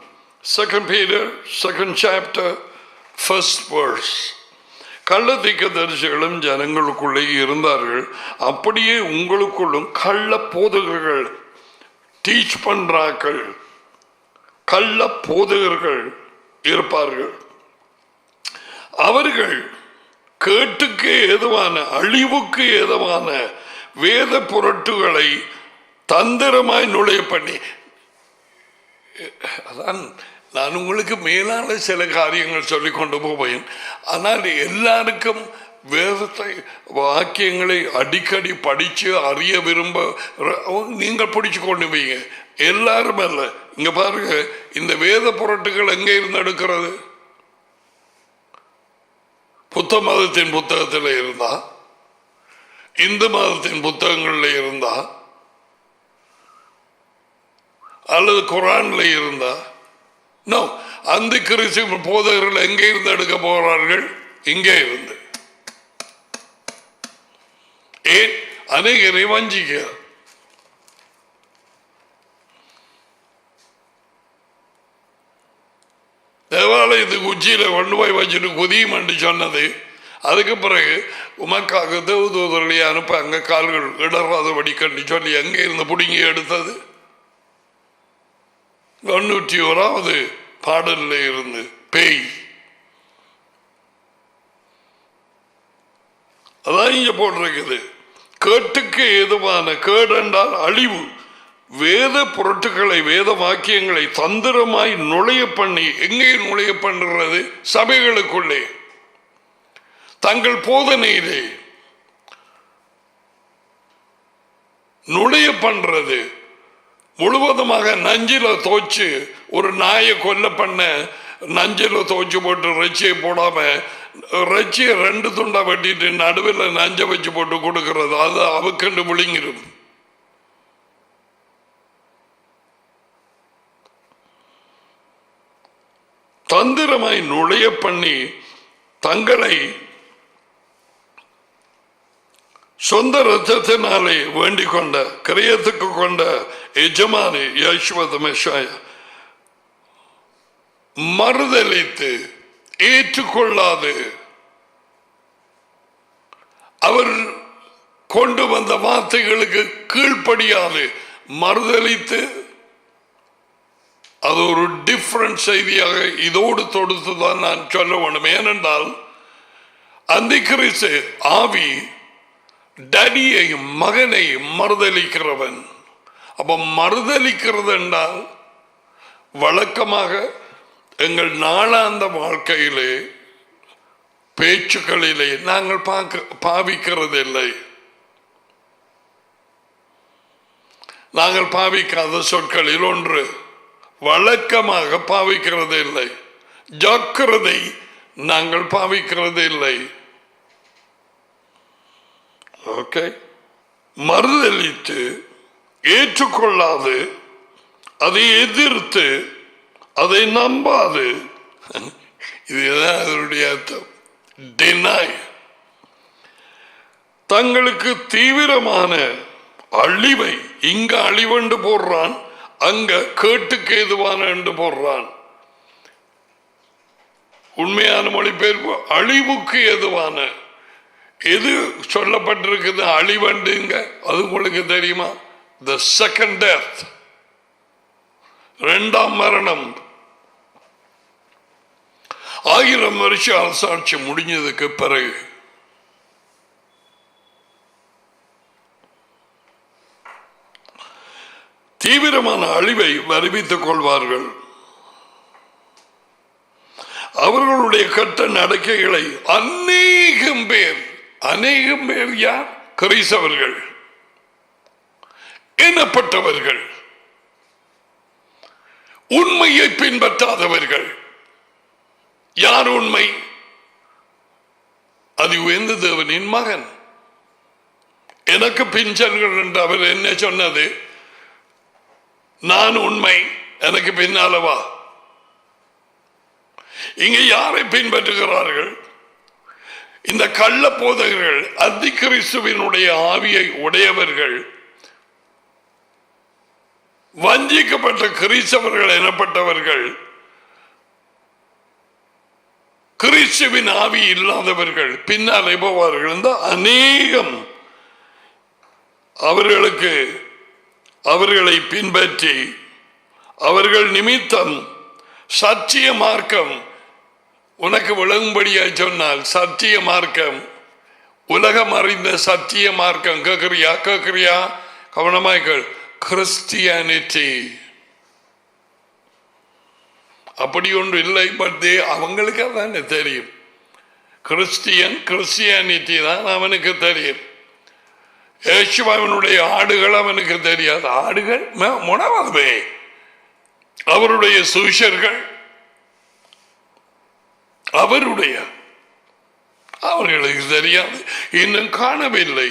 2 Peter 2 chapter 1st verse. கள்ள தீர்க்கதரிசிகளும் ஜனங்களுக்குள்ளே இருந்தார்கள், அப்படியே உங்களுக்குள்ளும் கள்ள போதகர்கள், டீச் பண்றாக்கள், கள்ள போதகர்கள் இருப்பார்கள். அவர்கள் கேட்டுக்கு ஏதுவான, அழிவுக்கு ஏதுவான வேத புரட்டுகளை தந்திரமாய் நுழைய பண்ணி. அதான் நான் உங்களுக்கு மேலான சில காரியங்கள் சொல்லிக் கொண்டு போவேன். ஆனால் எல்லாருக்கும் வேதத்தை வாக்கியங்களை அடிக்கடி படிச்சு அறிய விரும்ப நீங்கள் பிடிச்சு கொண்டு போய்ங்க. எல்லாரும் அல்ல. இங்க பாருங்க, இந்த வேத புரட்டுகள் எங்கே இருந்து எடுக்கிறது? புத்த மதத்தின் புத்தகத்தில் இருந்தா, இந்து மதத்தின் புத்தகங்கள்ல இருந்தா, அல்லது குரான்ல இருந்தா? நோ. அந்த கிறிஸ்துவ போதகர்கள் எங்கே இருந்து எடுக்க போகிறார்கள்? இங்கே இருந்து. ஏன்? அநேகரை வஞ்சிக்க. தேவாலயத்துக்கு உச்சியில கொண்டு போய் வச்சுட்டு குதியும் என்று சொன்னது. அதுக்கு பிறகு உமக்காக தேவதூதர்களை அனுப்ப அங்க கால்கள் இடராதபடி கண்டு சொல்லி அங்கே இருந்து பிடுங்கி எடுத்தது 91வது பாடல்ல இருந்து பேய். அதான் இங்க போட்டிருக்குது. கேட்டுக்கு ஏதுவான கேடு என்றால் அழிவு. வேத பொருட்களை வேத வாக்கியங்களை தந்திரமாய் நுழைய பண்ணி. எங்கே நுழைய பண்ணுறது? சபைகளுக்குள்ளே, தங்கள் போதனையிலே நுழைய பண்றது. முழுவதுமாக நஞ்சில தோச்சு, ஒரு நாயை கொல்ல பண்ண நஞ்சில தோச்சு போட்டு இறைச்சியை போடாம இறைச்சியை 2 துண்டா வெட்டிட்டு நடுவில் நஞ்ச வச்சு போட்டு கொடுக்கிறது. அது அவுக்கண்டு விழுங்கிடும். தந்திரமாய் நுழைய பண்ணி தங்களை சொந்த ரத்தத்தினாலே வேண்டிக் கொண்ட கிரயத்துக்கு கொண்ட எஜமானி யேசுவ மெஷாயா மறுதலித்து ஏற்றுக்கொள்ளாது, அவர் கொண்டு வந்த வார்த்தைகளுக்கு கீழ்ப்படியாது மறுதலித்து, அது ஒரு டிஃபரண்ட் செய்தியாக இதோடு தொடுத்துதான் நான் சொல்ல வேண்டும். ஏனென்றால் அந்த கிறிஸ்து ஆவி டடியை மகனை மறுதலிக்கிறவன். அப்ப மறுதலிக்கிறது என்றால் வழக்கமாக எங்கள் நாளாந்த வாழ்க்கையிலே பேச்சுக்களிலே நாங்கள் பாவிக்கிறது இல்லை. நாங்கள் பாவிக்காத சொற்களில் ஒன்று வழக்கமாக பாவிக்கிறது இல்லை. ஜாக்கிரதை நாங்கள் பாவிக்கிறது இல்லை. ஓகே. மறுதலித்து ஏற்றுக்கொள்ளாது, அதை எதிர்த்து, அதை நம்பாது. இதுதான் அதனுடைய அர்த்தம். டினாய். தங்களுக்கு தீவிரமான அழிவை, இங்க அழிவண்டு போடுறான், அங்க கேட்டுக்கு ஏதுவான என்று போடுறான். உண்மையான மொழிபெயர்ப்பு அழிவுக்கு ஏதுவான. எது சொல்லப்பட்டிருக்குது அழிவண்டுங்க? அது உங்களுக்கு தெரியுமா? The second death, 2ஆம் மரணம். 1000 வருஷ அரசாட்சி முடிஞ்சதுக்கு பிறகு தீவிரமான அழிவை வருவித்துக் கொள்வார்கள். அவர்களுடைய கட்ட நடக்கைகளை அநேகம் பேர் யார்? கிறிஸ்தவர்கள் எனப்பட்டவர்கள், உண்மையை பின்பற்றாதவர்கள். யார் உண்மை? அது உயர்ந்த தேவனின் மகன். எனக்கு பின்சல்கள் என்று அவர் என்ன சொன்னது? நான் உண்மை, எனக்கு பின்னாலவா? இங்க யாரை பின்பற்றுகிறார்கள்? இந்த கள்ள போதகர்கள், அந்தி கிறிஸ்துவினுடைய ஆவியை உடையவர்கள், வஞ்சிக்கப்பட்ட கிறிஸ்தவர்கள் எனப்பட்டவர்கள், கிறிஸ்துவின் ஆவி இல்லாதவர்கள் பின்னாலே போவார்கள். இந்த அநேகம் அவர்களை பின்பற்றி அவர்கள் நிமித்தம் சத்திய மார்க்கம் உனக்கு விளங்கும்படியாக சொன்னால், சத்திய மார்க்கம், உலகம் அறிந்த சத்திய மார்க்கம். கேட்கிறியா? கவனமாய்கள். கிறிஸ்டியானிட்டி. அப்படி ஒன்று இல்லை. பட் அவங்களுக்கு தானே தெரியும். கிறிஸ்டியானிட்டி தான் அவனுக்கு தெரியும். இயேசுவினுடைய ஆடுகள் அவனுக்கு தெரியாது. ஆடுகள் முனவாதமே அவருடைய சுவிசர்கள் அவர்களுக்கு தெரியாது, இன்னும் காணவில்லை.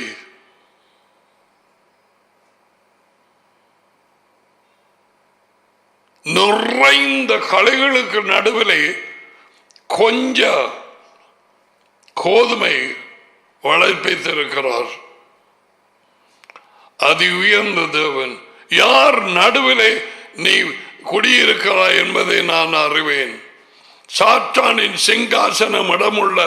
நிறைந்த களைகளுக்கு நடுவிலே கொஞ்ச கோதுமை வளர்ப்பித்திருக்கிறார். அதி உயர்ந்த தேவன். யார் நடுவிலே நீ குடியிருக்கிறாய் என்பதை நான் அறிவேன். சாத்தானின் சிங்காசனம் இடமுள்ள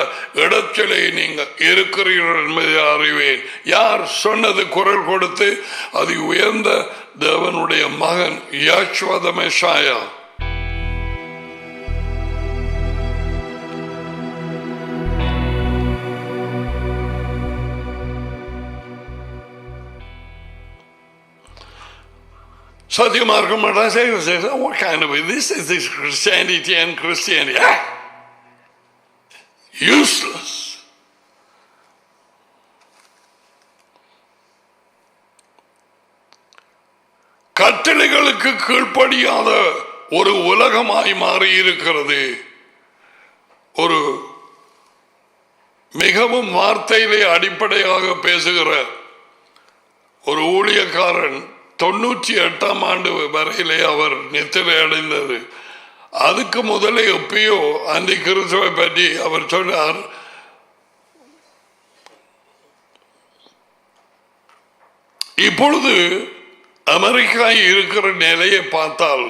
இடத்திலே நீங்கள் இருக்கிறீர்கள் என்பதை அறிவேன். யார் சொன்னது? குரல் கொடுத்து அதி உயர்ந்த தேவனுடைய மகன் யெகோவா மெஷியா. சத்தியமார்க்கம் what kind of this is this Christianity and Christianity? Useless. கட்டளைகளுக்கு கீழ்ப்படியாத ஒரு உலகமாய் மாறி இருக்கிறது. ஒரு மிகவும் வார்த்தையிலே அடிப்படையாக பேசுகிற ஒரு ஊழியக்காரன் 98ஆம் ஆண்டு வரையிலே அவர் நித்திரை அடைந்தது. அதுக்கு முதலே எப்பயோ அந்த கிறிஸ்துவை பற்றி அவர் சொன்னார். இப்பொழுது அமெரிக்கா இருக்கிற நிலையை பார்த்தால்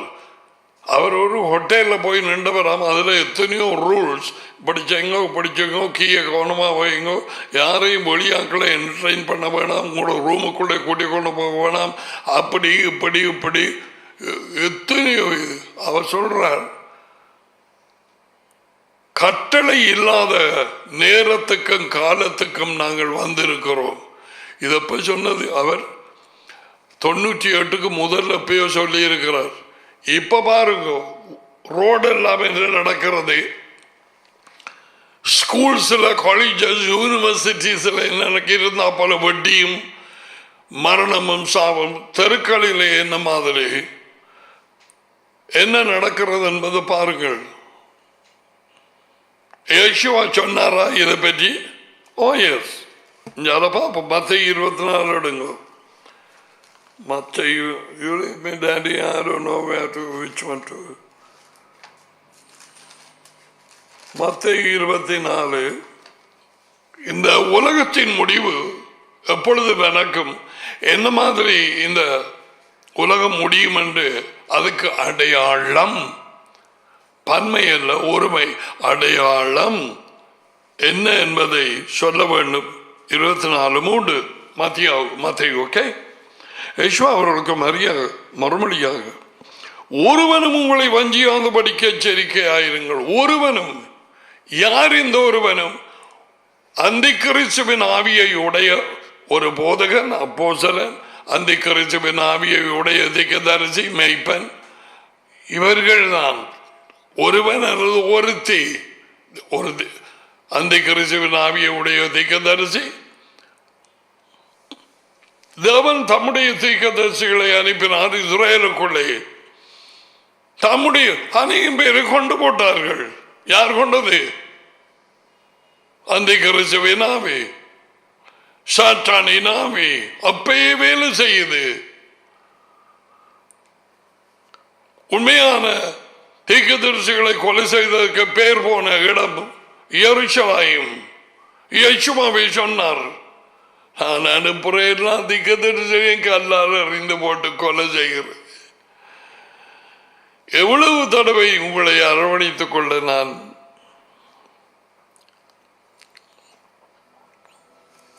அவர் ஒரு ஹோட்டலில் போய் நின்றவராம். அதில் எத்தனையோ ரூல்ஸ். படிச்சவங்க கீழே கவனமாக வைங்க, யாரையும் வெளியாக்களை என்டர்டைன் பண்ண வேணாம், உங்களோட ரூமுக்குள்ளே கூட்டிக் கொண்டு போக வேணாம், அப்படி இப்படி எத்தனையோ. அவர் சொல்றார், கட்டளை இல்லாத நேரத்துக்கும் காலத்துக்கும் நாங்கள் வந்திருக்கிறோம். இதப்ப சொன்னது அவர் 98க்கு முதல்ல எப்பயோ சொல்லி இருக்கிறார். இப்ப பாருங்க, ரோடு எல்லாம் என்ன நடக்கிறது. ஸ்கூல்ஸ்ல, காலேஜஸ், யூனிவர்சிட்டிஸ்ல என்ன இருந்தா போல வட்டியும் மரணமும் சாவும். தெருக்களிலே என்ன மாதிரி என்ன நடக்கிறது என்பது பாருங்கள். இயேசுவா சொன்னாரா இதை பற்றி? ஓ எஸ். அதை பார்ப்போம். மத்தேயு 24 எடுங்க. Matthew, you leave me, Daddy. I don't know which one to. மத்தேயு 24. இந்த உலகத்தின் முடிவு எப்பொழுது நடக்கும், என்ன மாதிரி இந்த உலகம் முடியும் என்று அதுக்கு அடையாளம், பன்மை அல்ல ஒருமை, அடையாளம் என்ன என்பதை சொல்ல வேண்டும். 24:3 மத்தேயு. ஓகே. யெகோவா அவர்களுக்கு மறுமொழியாக, ஒருவனும் உங்களை வஞ்சியாதபடிக்கு எச்சரிக்கையாயிருங்கள். ஒருவனும். யார் இந்த ஒருவனும்? அந்தி கிறிஸ்துவின் ஆவியை உடைய ஒரு போதகன், அப்போஸ்தலன், அந்தி கிறிஸ்துவின் ஆவியை உடைய தீர்க்கதரிசி, மேய்ப்பன். இவர்கள் தான் ஒருவன் அல்லது ஒருத்தி. ஒரு அந்தி கிறிஸ்துவின் ஆவியை உடைய தீர்க்கதரிசி. தேவன் தம்முடைய தீர்க்கதரிசிகளை அனுப்பினார் இஸ்ரவேலுக்குள்ளே. தம்முடைய அநேகம் பேரை கொண்டு போட்டார்கள். யார் கொண்டது? அந்த கிறிஸ்துவின் ஆவி, சாத்தானின் ஆவி அப்பயே வேலை செய்யுது. உண்மையான தீர்க்கதரிசிகளை கொலை செய்ததற்கு பேர் போன இடம் எருசலேம். இயேசுவாவே சொன்னார், நான் அனுப்புறேன் தீர்க்கதரிசியையும் கல்லால் அறிந்து போட்டு கொலை செய்கிறது. எவ்வளவு தடவை உங்களை அரவணைத்துக் கொள்ள நான்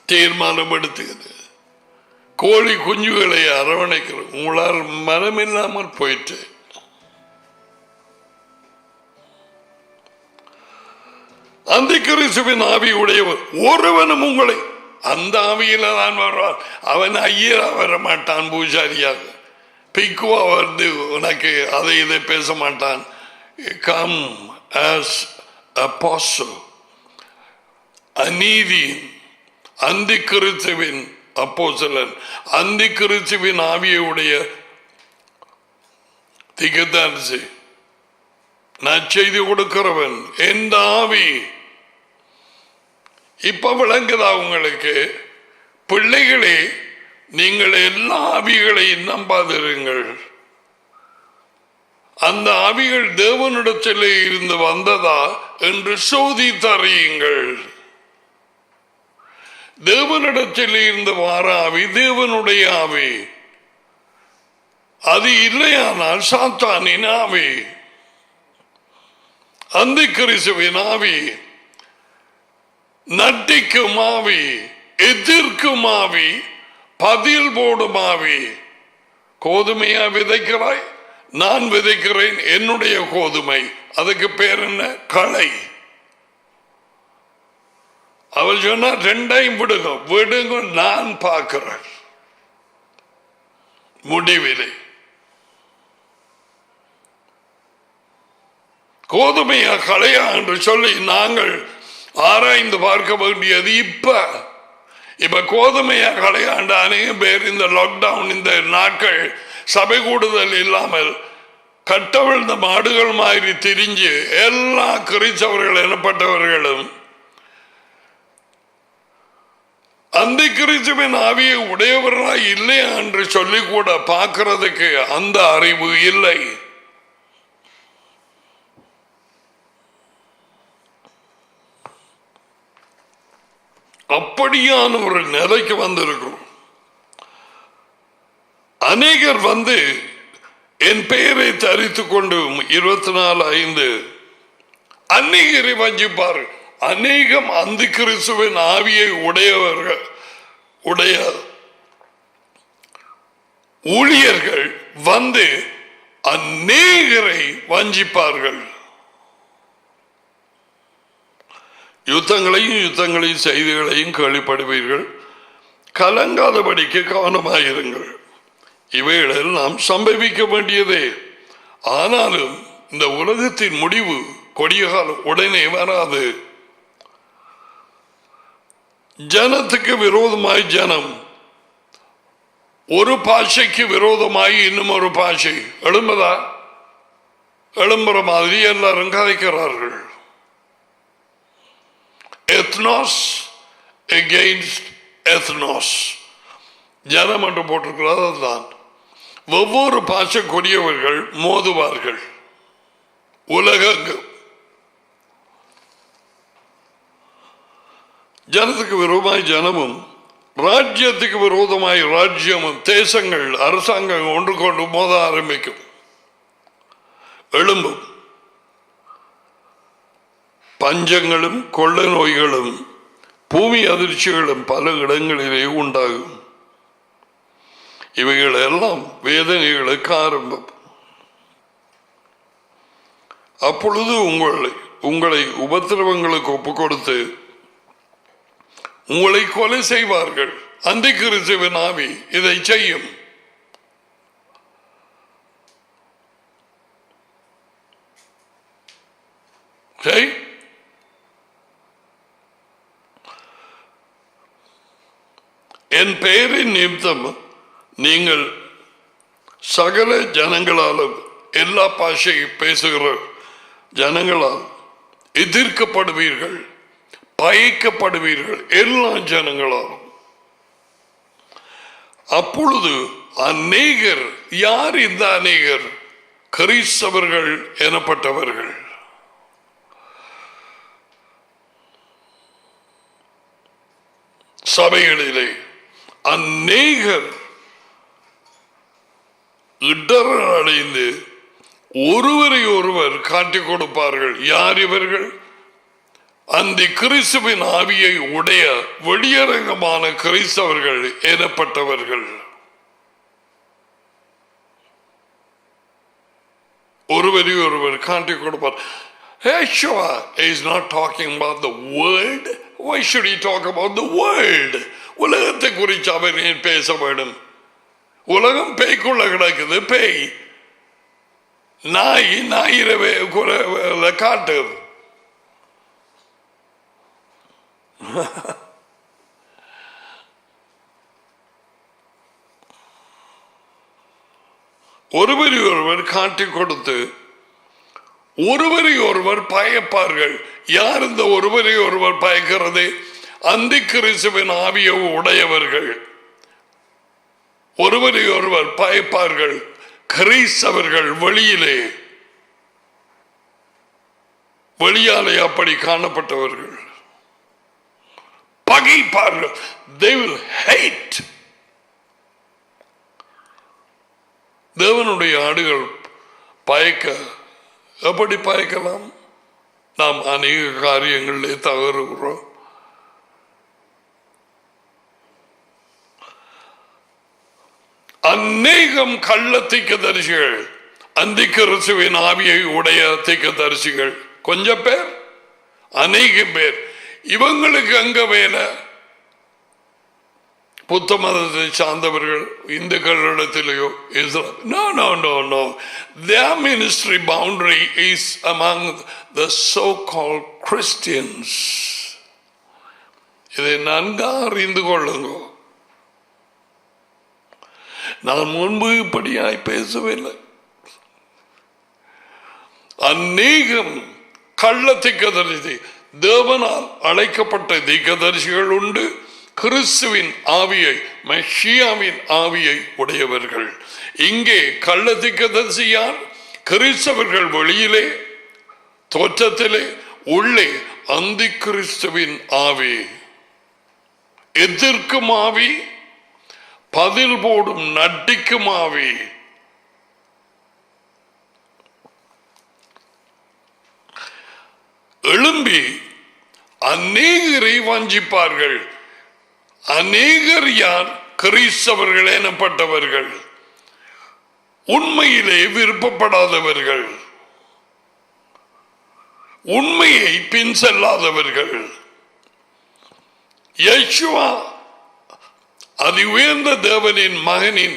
தீர்மானம் எடுத்துகிறேன். கோழி குஞ்சுகளை அரவணைக்கிறேன். உங்களால் மனம் இல்லாமல் போயிட்டு அந்த கிறிஸ்துவின் ஆவி உடையவர் ஒருவனும் உங்களை, அந்த ஆவியில தான் வருவான். அவன் ஐயரா வர மாட்டான், பூஜாரியாக. பிக்குவா வந்து உனக்கு அதை இதை பேச மாட்டான். கம் ஆஸ் apostle, அநீதி அந்தி கிறிஸ்துவின் அப்போஸ்தலன், அந்தி கிறிஸ்துவின் ஆவியை உடைய தீர்க்கதரிசி, நற்செய்தி கொடுக்கிறவன் எந்த ஆவி. இப்ப விளங்குதா உங்களுக்கு? பிள்ளைகளே, நீங்கள் எல்லா ஆவிகளையும் நம்பாதிருங்கள். அந்த ஆவிகள் தேவனிடத்திலே இருந்து வந்ததா என்று சோதித்தறியுங்கள். தேவனிடத்தில் இருந்து வார ஆவி தேவனுடைய ஆவி, அது இல்லையானால் சாத்தானின் ஆவி, அந்தி கிறிஸ்துவின் ஆவி, நட்டிக்கும் ஆவி, எதிர்க்கும் ஆவி, பதில் போடும் ஆவி. கோதுமையா விதைக்கிறாய்? நான் விதைக்கிறேன் என்னுடைய கோதுமை. அதுக்கு பேர் என்ன? களை. அவள் சொன்னா ரெண்டையும் விடுங்க, விடுங்க, நான் பார்க்கிறேன் முடிவிலே. கோதுமையா களையா என்று சொல்லி நாங்கள் ஆராய்ந்து பார்க்க வேண்டியது இப்ப கோதுமையா களையாண்ட அநேகம் பேர் இந்த லாக்டவுன் இந்த நாட்கள் சபை கூடுதல் இல்லாமல் கட்டவிழ்ந்த மாடுகள் மாதிரி திரிஞ்சு எல்லா கிறிஸ்தவர்கள் எனப்பட்டவர்களும் அந்த கிறிஸ்துவின் ஆவியை உடையவர்களாய் இல்லையா என்று சொல்லி கூட பார்க்கிறதுக்கு அந்த அறிவு இல்லை. அப்படியான ஒரு நிலைக்கு வந்திருக்கிறோம். அநேகர் வந்து என் பெயரை தரித்துக் கொண்டு 24:5 அநேகரை வஞ்சிப்பார். அநேகம் அந்த கிறிஸ்துவின் ஆவியை உடையவர்கள் உடைய ஊழியர்கள் வந்து அநேகரை வஞ்சிப்பார்கள். யுத்தங்களையும் செய்திகளையும் கேள்விப்படுவீர்கள். கலங்காதபடிக்கு கவனமாயிருங்கள். இவைகளில் நாம் சம்பவிக்க வேண்டியதே. ஆனாலும் இந்த உலகத்தின் முடிவு கொடிய காலம் உடனே வராது. ஜனத்துக்கு விரோதமாய் ஜனம், ஒரு பாஷைக்கு விரோதமாய் இன்னும் ஒரு பாஷை எழும்புதா? எழும்புற மாதிரி எல்லாரும் கதைக்கிறார்கள். ethnos against ethnos, ஜனம் என்று போட்டிருக்கிறது. அதுதான் ஒவ்வொரு பாஷைக்குரியவர்கள் மோதுவார்கள். உலகெங்கும் ஜனத்துக்கு விரோதமாய் ஜனமும், ராஜ்யத்துக்கு விரோதமாய் ராஜ்யமும், தேசங்கள் அரசாங்கம் ஒன்று கொண்டு மோத ஆரம்பிக்கும், எழும்பும். பஞ்சங்களும் கொள்ள நோய்களும் பூமி அதிர்ச்சிகளும் பல இடங்களிலே உண்டாகும். இவைகள் எல்லாம் வேதனைகளுக்கு ஆரம்பம். அப்பொழுது உங்களை உபத்திரவங்களுக்கு ஒப்புக் கொடுத்து உங்களை கொலை செய்வார்கள். அந்த கிறிஸ்துவின் ஆவி இதை செய்யும். என் பெயரின் நிமித்தம் நீங்கள் சகல ஜனங்களாலும், எல்லா பாஷையை பேசுகிற ஜனங்களால் எதிர்க்கப்படுவீர்கள், பயக்கப்படுவீர்கள், எல்லா ஜனங்களாலும். அப்பொழுது அநேகர், யார் இந்த அநேகர்? கிறிஸ்தவர்கள் எனப்பட்டவர்கள். சபைகளிலே அநேகர் இடர் அடைந்து ஒருவரை ஒருவர் காட்டிக் கொடுப்பார்கள். யார் இவர்கள்? அந்த கிறிஸ்துவின் ஆவியை உடைய வெளியரங்கமான கிறிஸ்தவர்கள் எனப்பட்டவர்கள். ஒருவரை ஒருவர் காட்டிக் கொடுப்பார். Yeshua is not talking about the world. Why should he talk about the world? உலகத்தை குறித்து அவர் ஏன் பேச வேண்டும்? உலகம் பேய்க்குள்ள கிடக்குது. பேய் நாய் ஞாயிறவே காட்டு. ஒருவரை ஒருவர் காட்டிக் கொடுத்து ஒருவரை ஒருவர் பயப்பார்கள். யார் இந்த ஒருவரை ஒருவர் பயக்கிறது? அந்தி கிறிஸ்துவின் ஆவியை உடையவர்கள் ஒருவரை ஒருவர் பயப்பார்கள். கிறிஸ்தவர்கள் வெளியாலே அப்படி காணப்பட்டவர்கள் பகைப்பார்கள். They will hate. தேவனுடைய ஆடுகள் பயக்க எப்படி பயக்கலாம்? நாம் அநேக காரியங்களிலே தவறுகிறோம். அநேகம் கள்ள தீர்க்கதரிசிகள், அந்தி கிறிஸ்துவின் ஆவியை உடைய தீர்க்கதரிசிகள் கொஞ்சம் பேர், அநேக பேர். இவங்களுக்கு அங்க வேலை புத்த மதத்தை சார்ந்தவர்கள் இந்துக்களிடத்திலேயோ no. Their ministry boundary is among the so-called Christians. இதை நன்கா அறிந்து கொள்ளுங்க. நான் முன்பு இப்படியாய் பேசவில்லை. அநேகம் கள்ள தீர்க்கதரிசி, தேவனால் அழைக்கப்பட்ட தீர்க்கதரிசிகள் உண்டு. கிறிஸ்துவின் ஆவியை, மெஷியாவின் ஆவியை உடையவர்கள். இங்கே கள்ள தீர்க்கதரிசி யார்? கிறிஸ்தவர்கள் வெளியிலே, தோற்றத்திலே, உள்ளே அந்தி கிறிஸ்துவின் ஆவி, எதிர்க்கும் ஆவி, பதில் போடும் நட்டிக்கும் ஆவி. எழும்பி அநேகரை வஞ்சிப்பார்கள். அநேகர் யார்? கிறிஸ்தவர்கள் எனப்பட்டவர்கள், உண்மையிலே விருப்பப்படாதவர்கள், உண்மையை பின் செல்லாதவர்கள், யேசுவா அதி உயர்ந்த தேவனின் மகனின்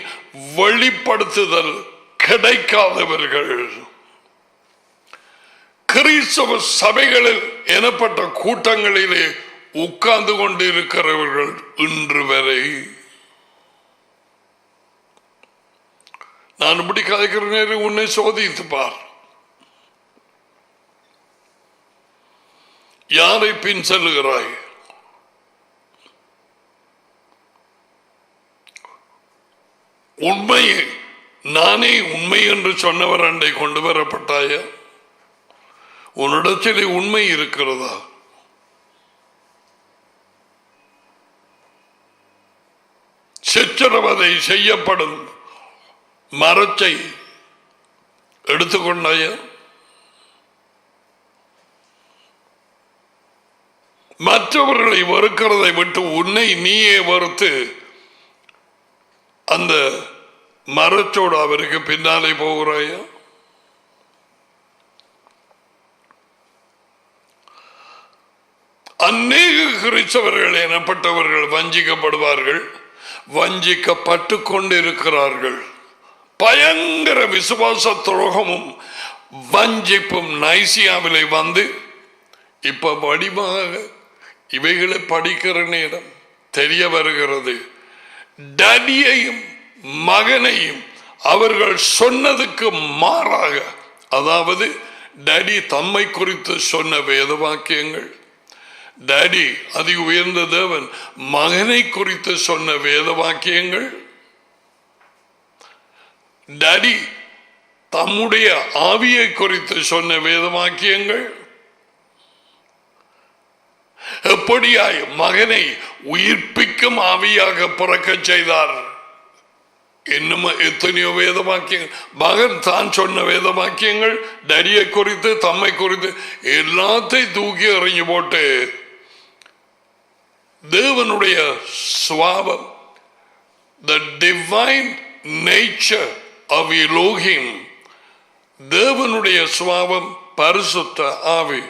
வெளிப்படுத்துதல் கிடைக்காதவர்கள், கிறிஸ்தவ சபைகளில் எனப்பட்ட கூட்டங்களிலே உட்கார்ந்து கொண்டு இருக்கிறவர்கள் இன்று வரை. நான் இப்படி கதைக்கிற நேரம் உன்னை சோதித்து பார். யாரை பின் செல்லுகிறாய்? உண்மையை நானே உண்மை என்று சொன்னவர் அண்டை கொண்டு வரப்பட்டாய? உன்னிடத்திலே உண்மை இருக்கிறதா? சித்திரவதை செய்யப்படும் மரத்தை எடுத்துக்கொண்டாய? மற்றவர்களை வெறுக்கிறதை விட்டு உன்னை நீயே வெறுத்து அந்த மரத்தோடு அவருக்கு பின்னாலே போகிறாயா? அநேக கிறிஸ்தவர்கள் எனப்பட்டவர்கள் வஞ்சிக்கப்படுவார்கள், வஞ்சிக்கப்பட்டு கொண்டிருக்கிறார்கள். பயங்கர விசுவாச துரோகமும் வஞ்சிப்பும் நைசியாவிலே வந்து இப்ப வடிவாக இவைகளை படிக்கிற நேரம் தெரிய வருகிறது. டடியையும் மகனையும் அவர்கள் சொன்னதுக்கு மாறாக, அதாவது டடி தம்மை குறித்து சொன்ன வேத வாக்கியங்கள், டாடி அதி உயர்ந்த தேவன் மகனை குறித்து சொன்ன வேத வாக்கியங்கள், டாடி தம்முடைய ஆவியை குறித்து சொன்ன வேத வாக்கியங்கள், எப்படியாய் மகனை உயிர்ப்பிக்கும் ஆவியாக பிறக்க செய்தார். இன்னும் எத்தனையோ வேத வாக்கியங்கள், மகன் தான் சொன்ன வேத வாக்கியங்கள், டடியை குறித்து தம்மை குறித்து எல்லாத்தையும் தூக்கி எறிஞ்சு போட்டு தேவனுடைய சுவாபம், the divine nature of Elohim, தேவனுடைய சுவாபம் பரிசுத்த ஆவி,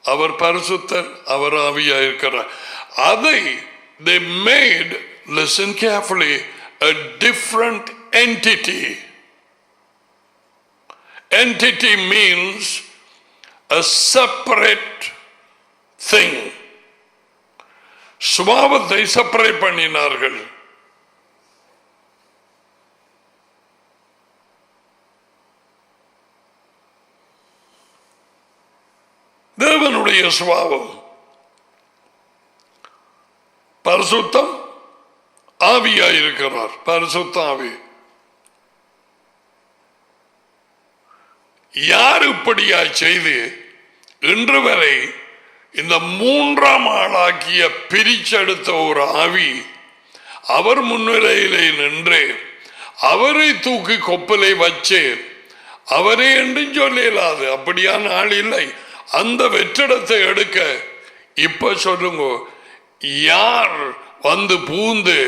அவர் பரிசுத்தர், அவர் ஆவியா இருக்கிறார். அதை they made, listen carefully, a different entity. Entity means a separate thing. சுபாவத்தை செப்பரேட் பண்ணினார்கள். தேவனுடைய சுபாவம் பரிசுத்தம், ஆவியாயிருக்கிறார். பரிசுத்த ஆவி. யார் இப்படியாய் செய்து இன்று வரை இந்த மூன்றாம் ஆளாக்கிய பிரிச்செடுத்த ஒரு ஆவி அவர் முன்னிலையிலே நின்று அவரை தூக்கி கொப்பலை வச்சு அவரே என்று சொல்லலாது. அப்படியான ஆள் இல்லை. அந்த வெற்றிடத்தை எடுக்க இப்ப சொல்லுங்க, யார் வந்து பூந்து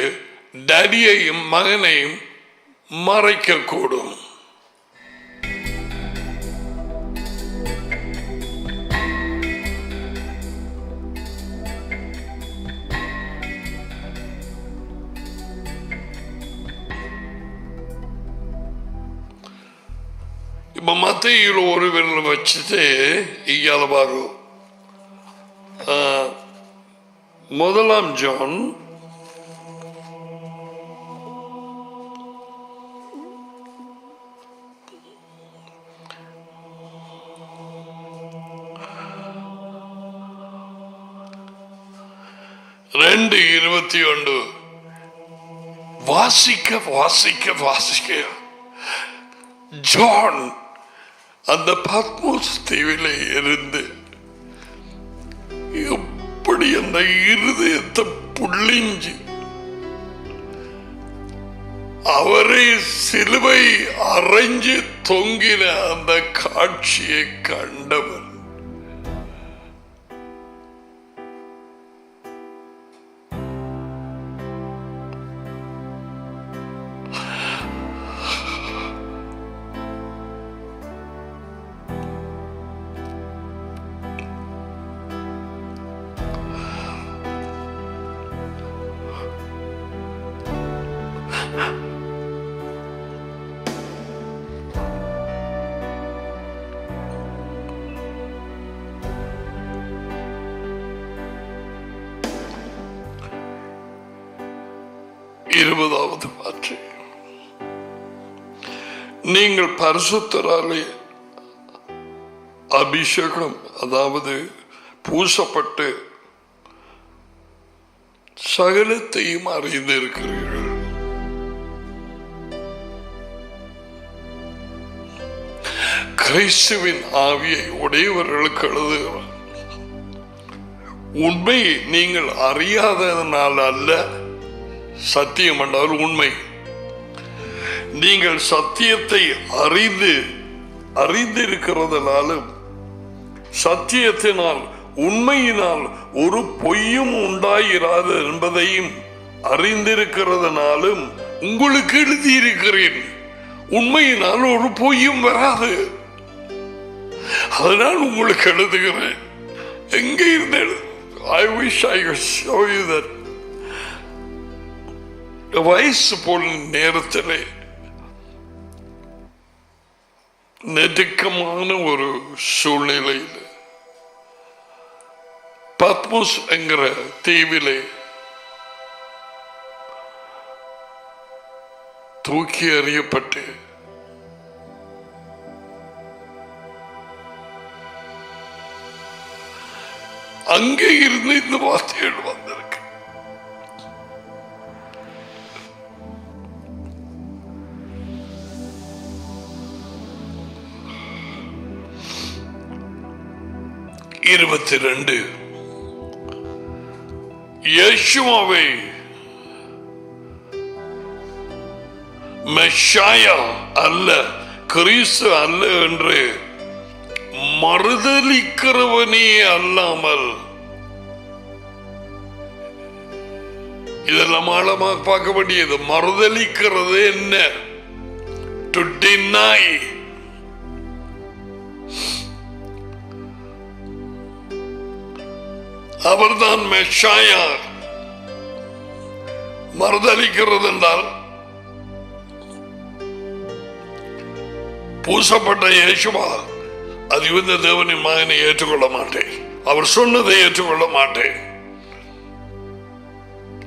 டடியையும் மகனையும் மறைக்க கூடும்? இப்ப மத்தியில் ஒரு விரல் வச்சுட்டு இங்கால பாரு. 1 ஜான் 2:21 வாசிக்க வாசிக்க வாசிக்க ஜான் அந்த பத்மோஸ் தீவிலே இருந்து எப்படி அந்த இருதயத்தை புள்ளிஞ்சு அவரை சிலுவை அரைஞ்சு தொங்கின அந்த காட்சியை கண்டவர். இருபதாவது பாட்டு. நீங்கள் பரிசுத்தராலே அபிஷேகம், அதாவது பூசப்பட்டு சகலத்தையும் அறிந்திருக்கிறீர்கள். கிறிஸ்துவின் ஆவியை உடையவர்களுக்கு எழுதுகிறார். உண்மையை நீங்கள் அறியாததனால் அல்ல, சத்தியம் என்றால் உண்மை. நீங்கள் சத்தியத்தை அறிந்திருக்கிறதுனாலும் சத்தியத்தினால் உண்மையினால் ஒரு பொய்யும் உண்டாயிராது என்பதையும் அறிந்திருக்கிறதுனாலும் உங்களுக்கு எழுதியிருக்கிறேன். உண்மையினால் ஒரு பொய்யும் வராது, அதனால் உங்களுக்கு எழுதுகிறேன். எங்கே இருந்து I wish I could show you that. வயசு போல் நேரத்திலே நெருக்கமான ஒரு சூழ்நிலையில் பத்மோஸ் என்கிற தீவிலே தூக்கி எறியப்பட்டு அங்கே இருந்து இந்த வார்த்தைகள் வந்திருக்கு. இயேசுவை மெஷாயா அல்ல, கிறிஸ்து அல்ல என்று மறுதலிக்கிறவனே அல்லாமல், இதெல்லாம் ஆழமாக பார்க்க வேண்டியது. மறுதலிக்கிறது என்ன? To deny. அவர்தான் மெஷாயா. மறுதலிக்கிறது என்றால் பூசப்பட்ட இயேசுவா அது இந்த தேவனின் மகனை ஏற்றுக்கொள்ள மாட்டேன். அவர் சொன்னதை ஏற்றுக்கொள்ள மாட்டேன்.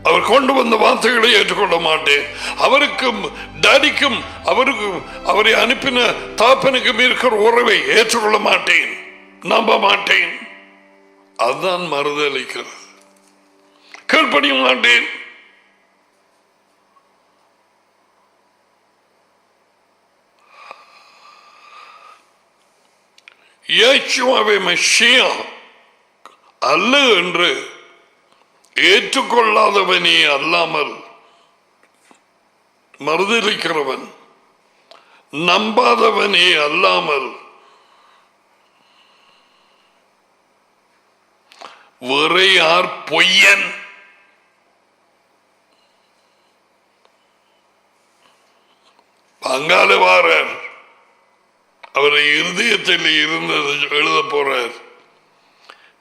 அவர் கொண்டு வந்த வார்த்தைகளை ஏற்றுக்கொள்ள மாட்டேன். அவருக்கும் டாடிக்கும் அவருக்கும் அவரை அனுப்பின தாப்பனுக்கும் இருக்கிற உறவை ஏற்றுக்கொள்ள மாட்டேன், நம்ப மாட்டேன். அதுதான் மறுதலிக்கிறது. கீழ்ப்படிய மாட்டேன். இயேசுவை மெசியா அல்ல என்று ஏற்றுக்கொள்ளாதவனே அல்லாமல் மறுதலிக்கிறவன், நம்பாதவனே அல்லாமல் வேறு யார் பொய்யன்? பங்காளவாரர் அவரை இருதயத்தில் இருந்தது எழுத போறார்.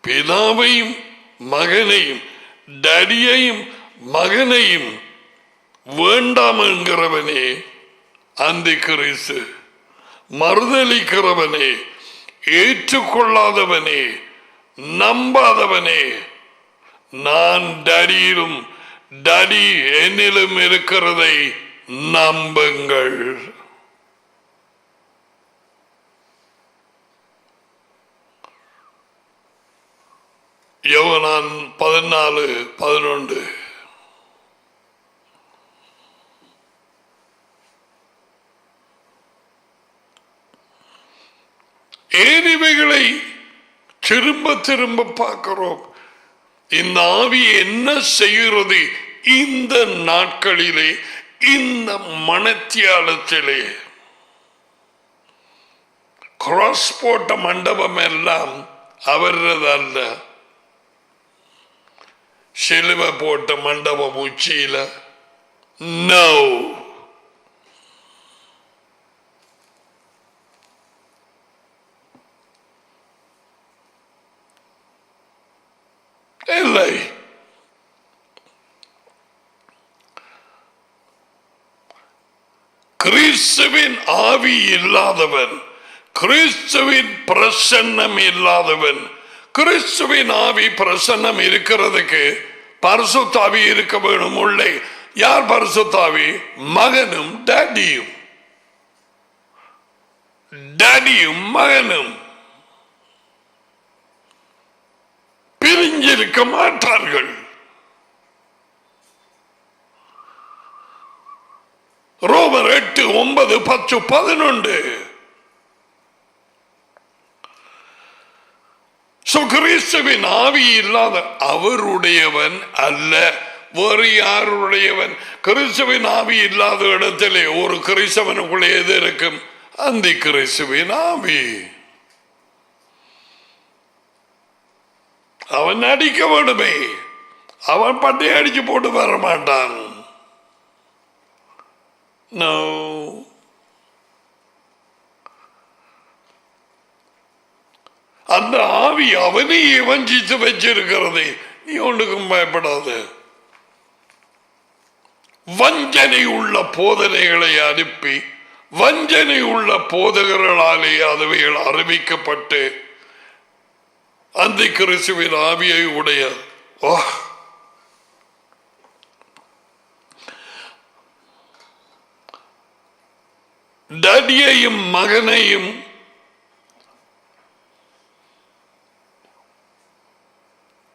பிதாவையும் மகனையும் டடியையும் மகனையும் வேண்டாம் என்கிறவனே அந்தி கிறிஸ்து, மறுதலிக்கிறவனே, ஏற்றுக்கொள்ளாதவனே, நம்பாதவனே, நான் டடியிலும் டடி என்னிலும் இருக்கிறதை நம்புங்கள். யோவான் 14:11. ஏனிவைகளை திரும்ப திரும்ப பார்க்கிறோம். இந்த ஆவி என்ன செய்கிறது இந்த நாட்களிலே, இந்த மணத்தியாலத்திலே? கிராஸ் போட்ட மண்டபம் எல்லாம் அவரதல்ல, சிலுவை போட்ட மண்டபம் உச்சியில. நோ, இல்லை. கிறிஸ்துவின் ஆவி இல்லாதவன், கிறிஸ்துவின் பிரசன்னம் இல்லாதவன். கிறிஸ்துவின் ஆவி பிரசன்னம் இருக்கிறதுக்கு பரிசுத்த ஆவி இருக்க வேணும் உள்ளே. யார் பரிசுத்த ஆவி? மகனும் டாடியும். டாடியும் மகனும் பிரிஞ்சிருக்க மாட்டார்கள். ரோமர் 8, 9, 10, 11. கிறிஸ்துவின் ஆவி இல்லாத அவருடையவன் அல்ல, வேறு யாருடையவன்? கிறிஸ்துவின் ஆவி இல்லாத இடத்திலே ஒரு கிறிஸ்தவனுக்குள்ளே எது இருக்கும்? அந்தி கிறிஸ்துவின் ஆவி. அவன் அடிக்க வேண்டுமே, அவன் பட்டை அடிச்சு போட்டு வர மாட்டான். No. அந்த ஆவி அவனை வஞ்சித்து வச்சிருக்கிறது. நீ ஒன்றுக்கும் பயப்படாத. வஞ்சனை உள்ள போதனைகளை அனுப்பி, வஞ்சனை உள்ள போதகர்களாலே அதுவைகள் அறிவிக்கப்பட்டு அந்த கிறிஸ்துவின் ஆவியை உடைய டடியையும் மகனையும்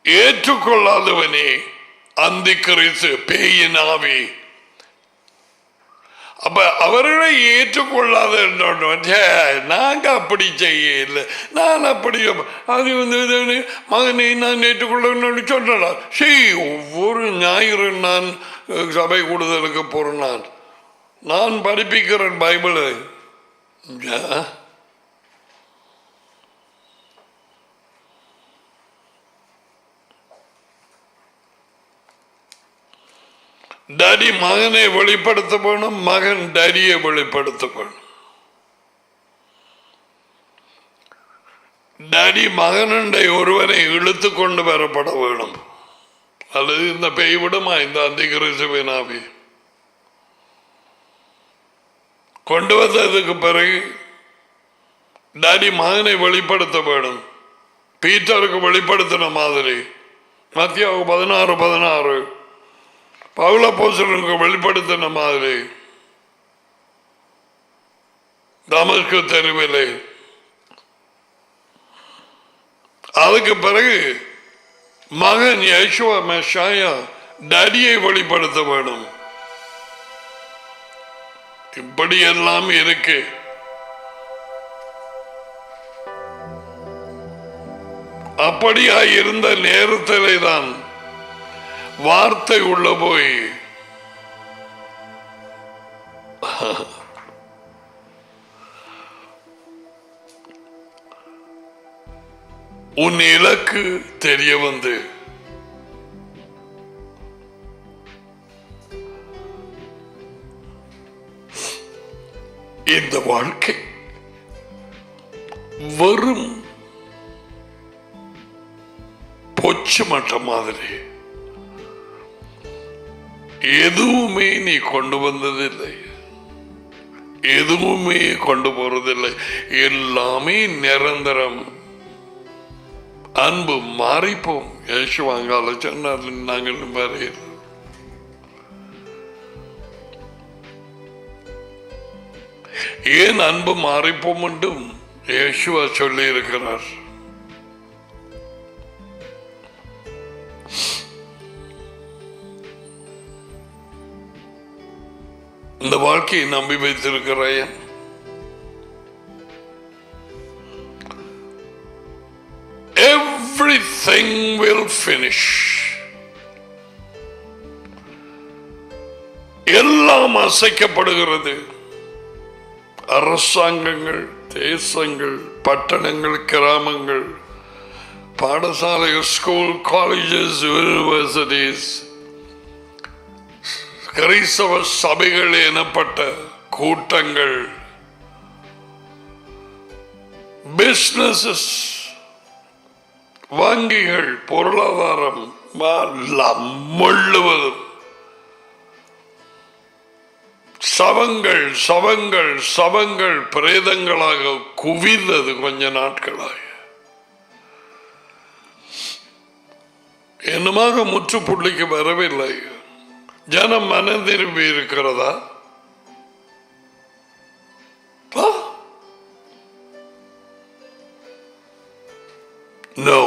ஏற்றுக்கொள்ளாதவனே அந்தி கிறிஸ்து, பேயின் ஆவி. அப்ப அவர்களை ஏற்றுக்கொள்ளாத நாங்க அப்படி செய்யல, நான் அப்படி அது மகனை நான் ஏற்றுக்கொள்ள சொன்னா சரி. ஒவ்வொரு ஞாயிறு நான் சபை கூடுதலுக்கு போறேன், நான் படிப்பிக்கிறேன் பைபிளை. டாடி மகனை வெளிப்படுத்த வேணும், மகன் டாடியை வெளிப்படுத்த வேணும். டாடி மகனுடைய ஒருவனை இழுத்து கொண்டு வரப்பட வேணும். அல்லது இந்த பேய் விடுமா இந்த அந்தி கிறிஸ்துவின் ஆவி? கொண்டு வந்ததுக்கு பிறகு டாடி மகனை வெளிப்படுத்த வேணும். பீட்டருக்கு வெளிப்படுத்தின மாதிரி மத்தியாவு 16:16 பவுல அப்போஸ்தலனுக்கு வெளிப்படுத்தின மாதிரி தமஸ்கு தெருவிலே. அதுக்கு பிறகு மகன் யேசுவா மெஷாயா டாடியை வெளிப்படுத்த வேணும். இப்படி எல்லாம் இருக்கு. அப்படியா இருந்த நேரத்திலே தான் வார்த்தை உள்ள போய் உன் இலக்கு தெரிய வந்து இந்த வாழ்க்கை வெறும் பொச்சு மட்ட மாதிரி எதுவுமே நீ கொண்டு வந்ததில்லை, எதுவுமே கொண்டு போறதில்லை. எல்லாமே நிரந்தரம். அன்பு மாறிப்போம். யேசுவாங்கால சொன்னார், நாங்கள் வரைய ஏன் அன்பு மாறிப்போம் என்றும் யேசுவா சொல்லி இருக்கிறார். இந்த வாழ்க்கையை நம்பி வைத்திருக்கிறாய். Everything will finish. எல்லாம் அசைக்கப்படுகிறது. அரசாங்கங்கள், தேசங்கள், பட்டணங்கள், கிராமங்கள், பாடசாலைகள், ஸ்கூல், காலேஜஸ், யூனிவர்சிட்டிஸ், கிறிஸ்தவ சபைகள் எனப்பட்ட கூட்டங்கள், பிசினஸ், வங்கிகள், பொருளாதாரம் முழுவதும் சவங்கள் சவங்கள் சவங்கள் பிரேதங்களாக குவிந்தது கொஞ்ச நாட்களாக. என்னமாக முற்றுப்புள்ளிக்கு வரவில்லை. ஜனம் மனம் திரும்பி இருக்கிறதா? No.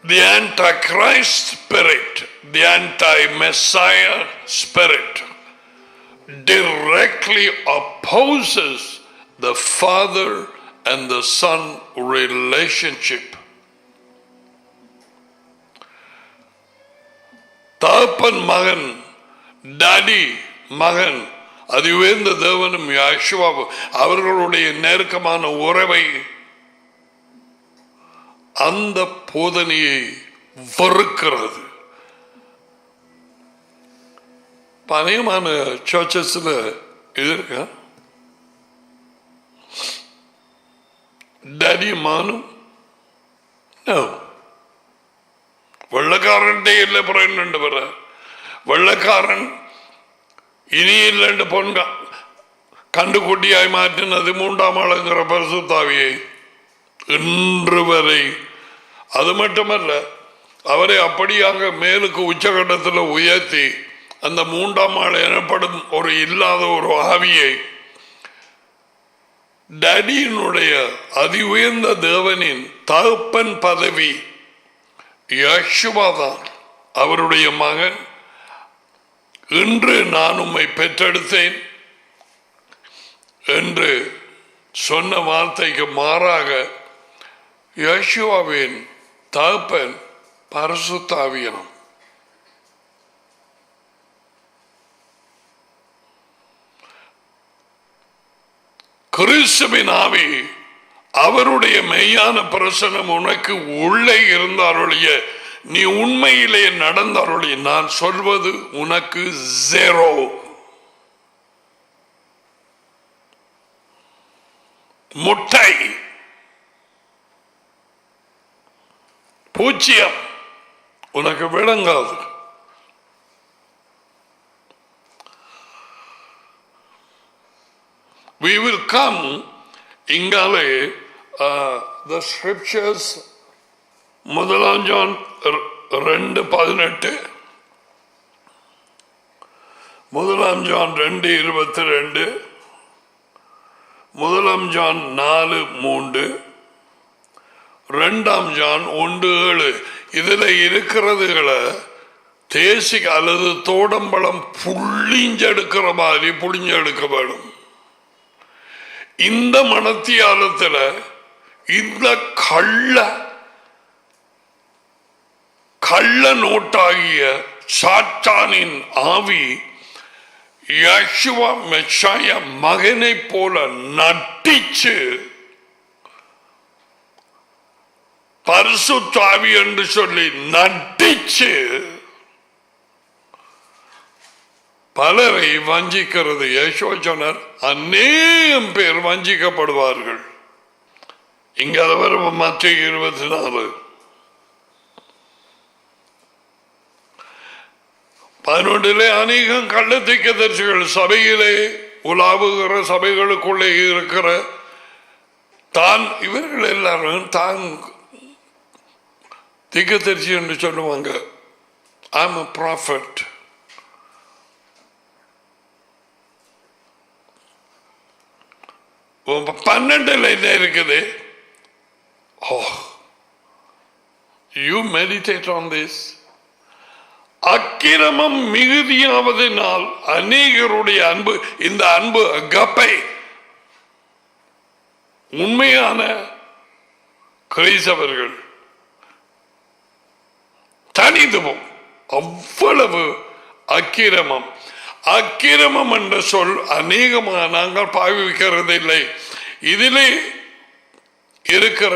The Antichrist spirit, the anti-Messiah spirit directly opposes the father and the son relationship. தகப்பன் மகன், டாடி மகன், அதுவே இந்த தேவனும் யேசுவாவும் அவர்களுடைய நெருக்கமான உறவை, அந்த போதனையை வெறுக்கிறது. அநேகமான சர்ச்சஸ்ல இது இருக்க டாடி மானும் வெள்ளக்காரன் இல்லை. புறண்டு வர வெள்ளக்காரன் இனி இல்லைண்டு பொன்க கண்டுகுட்டியாய் மாற்றினது 3ஆம் ஆளுங்கிற பரிசுத்தாவியை இன்று வரை. அது மட்டுமல்ல, அவரை அப்படியாக மேலுக்கு உச்சகட்டத்தில் உயர்த்தி அந்த 3ஆம் ஆள் எனப்படும் ஒரு இல்லாத ஒரு ஆவியை டாடியினுடைய அதி உயர்ந்த தேவனின் தகப்பன் பதவி யேசுவாதான், அவருடைய மகன். இன்று நான் உம்மை பெற்றெடுத்தேன் என்று சொன்ன வார்த்தைக்கு மாறாக யேசுவாவின் தகப்பன் பரிசுத்த ஆவியானவர். கிறிஸ்துவின் ஆவி, அவருடைய மெய்யான பிரசனம் உனக்கு உள்ளே இருந்தாருடைய, நீ உண்மையிலே நடந்தாருடைய, நான் சொல்வது உனக்கு 0. முட்டை பூச்சியம் உனக்கு விளங்காது. We will come இங்காலே the scriptures 1 John 2:18, 1 John 2:22, 1 John 4:3, 2 John 1:7 இதுல இருக்கிறதுகளை தேசி அல்லது தோடம்பழம் புள்ளிஞ்செடுக்கிற மாதிரி புளிஞ்செடுக்க வேணும். இந்த மனத்தியாலத்தில் இந்த கள்ள நோட்டாகிய சாத்தானின் ஆவி யேசுவா மெஷாயா மகனை போல நட்டிச்சு பரிசுத்த ஆவி என்று சொல்லி நட்டிச்சு பலரை வஞ்சிக்கிறது. யேசுவா சொன்னார், அநேகம் பேர் வஞ்சிக்கப்படுவார்கள். இங்க அதை வரும் மத்திய 24 11 அநேகம் கள்ளத்தீர்க்கதரிசிகள் சபையிலே உலாவுகிற சபைகளுக்குள்ளே இருக்கிற தான் இவர்கள் எல்லாரும் தான் தீர்க்கதரிசி என்று சொல்லுவாங்க. I am a prophet. பன்னெண்டுல என்ன இருக்குது? You meditate on this. அக்கிரமம் மிகுதியாவதினால் அநேகருடைய அன்பு, இந்த அன்பு அகப்பை உண்மையான கிறிஸ்தவர்கள் தனித்துவம். அவ்வளவு அக்கிரமம். அக்கிரமம் என்ற சொல் அநேகமாக நாங்கள் பாவிக்கிறது இல்லை. இதிலே இருக்கிற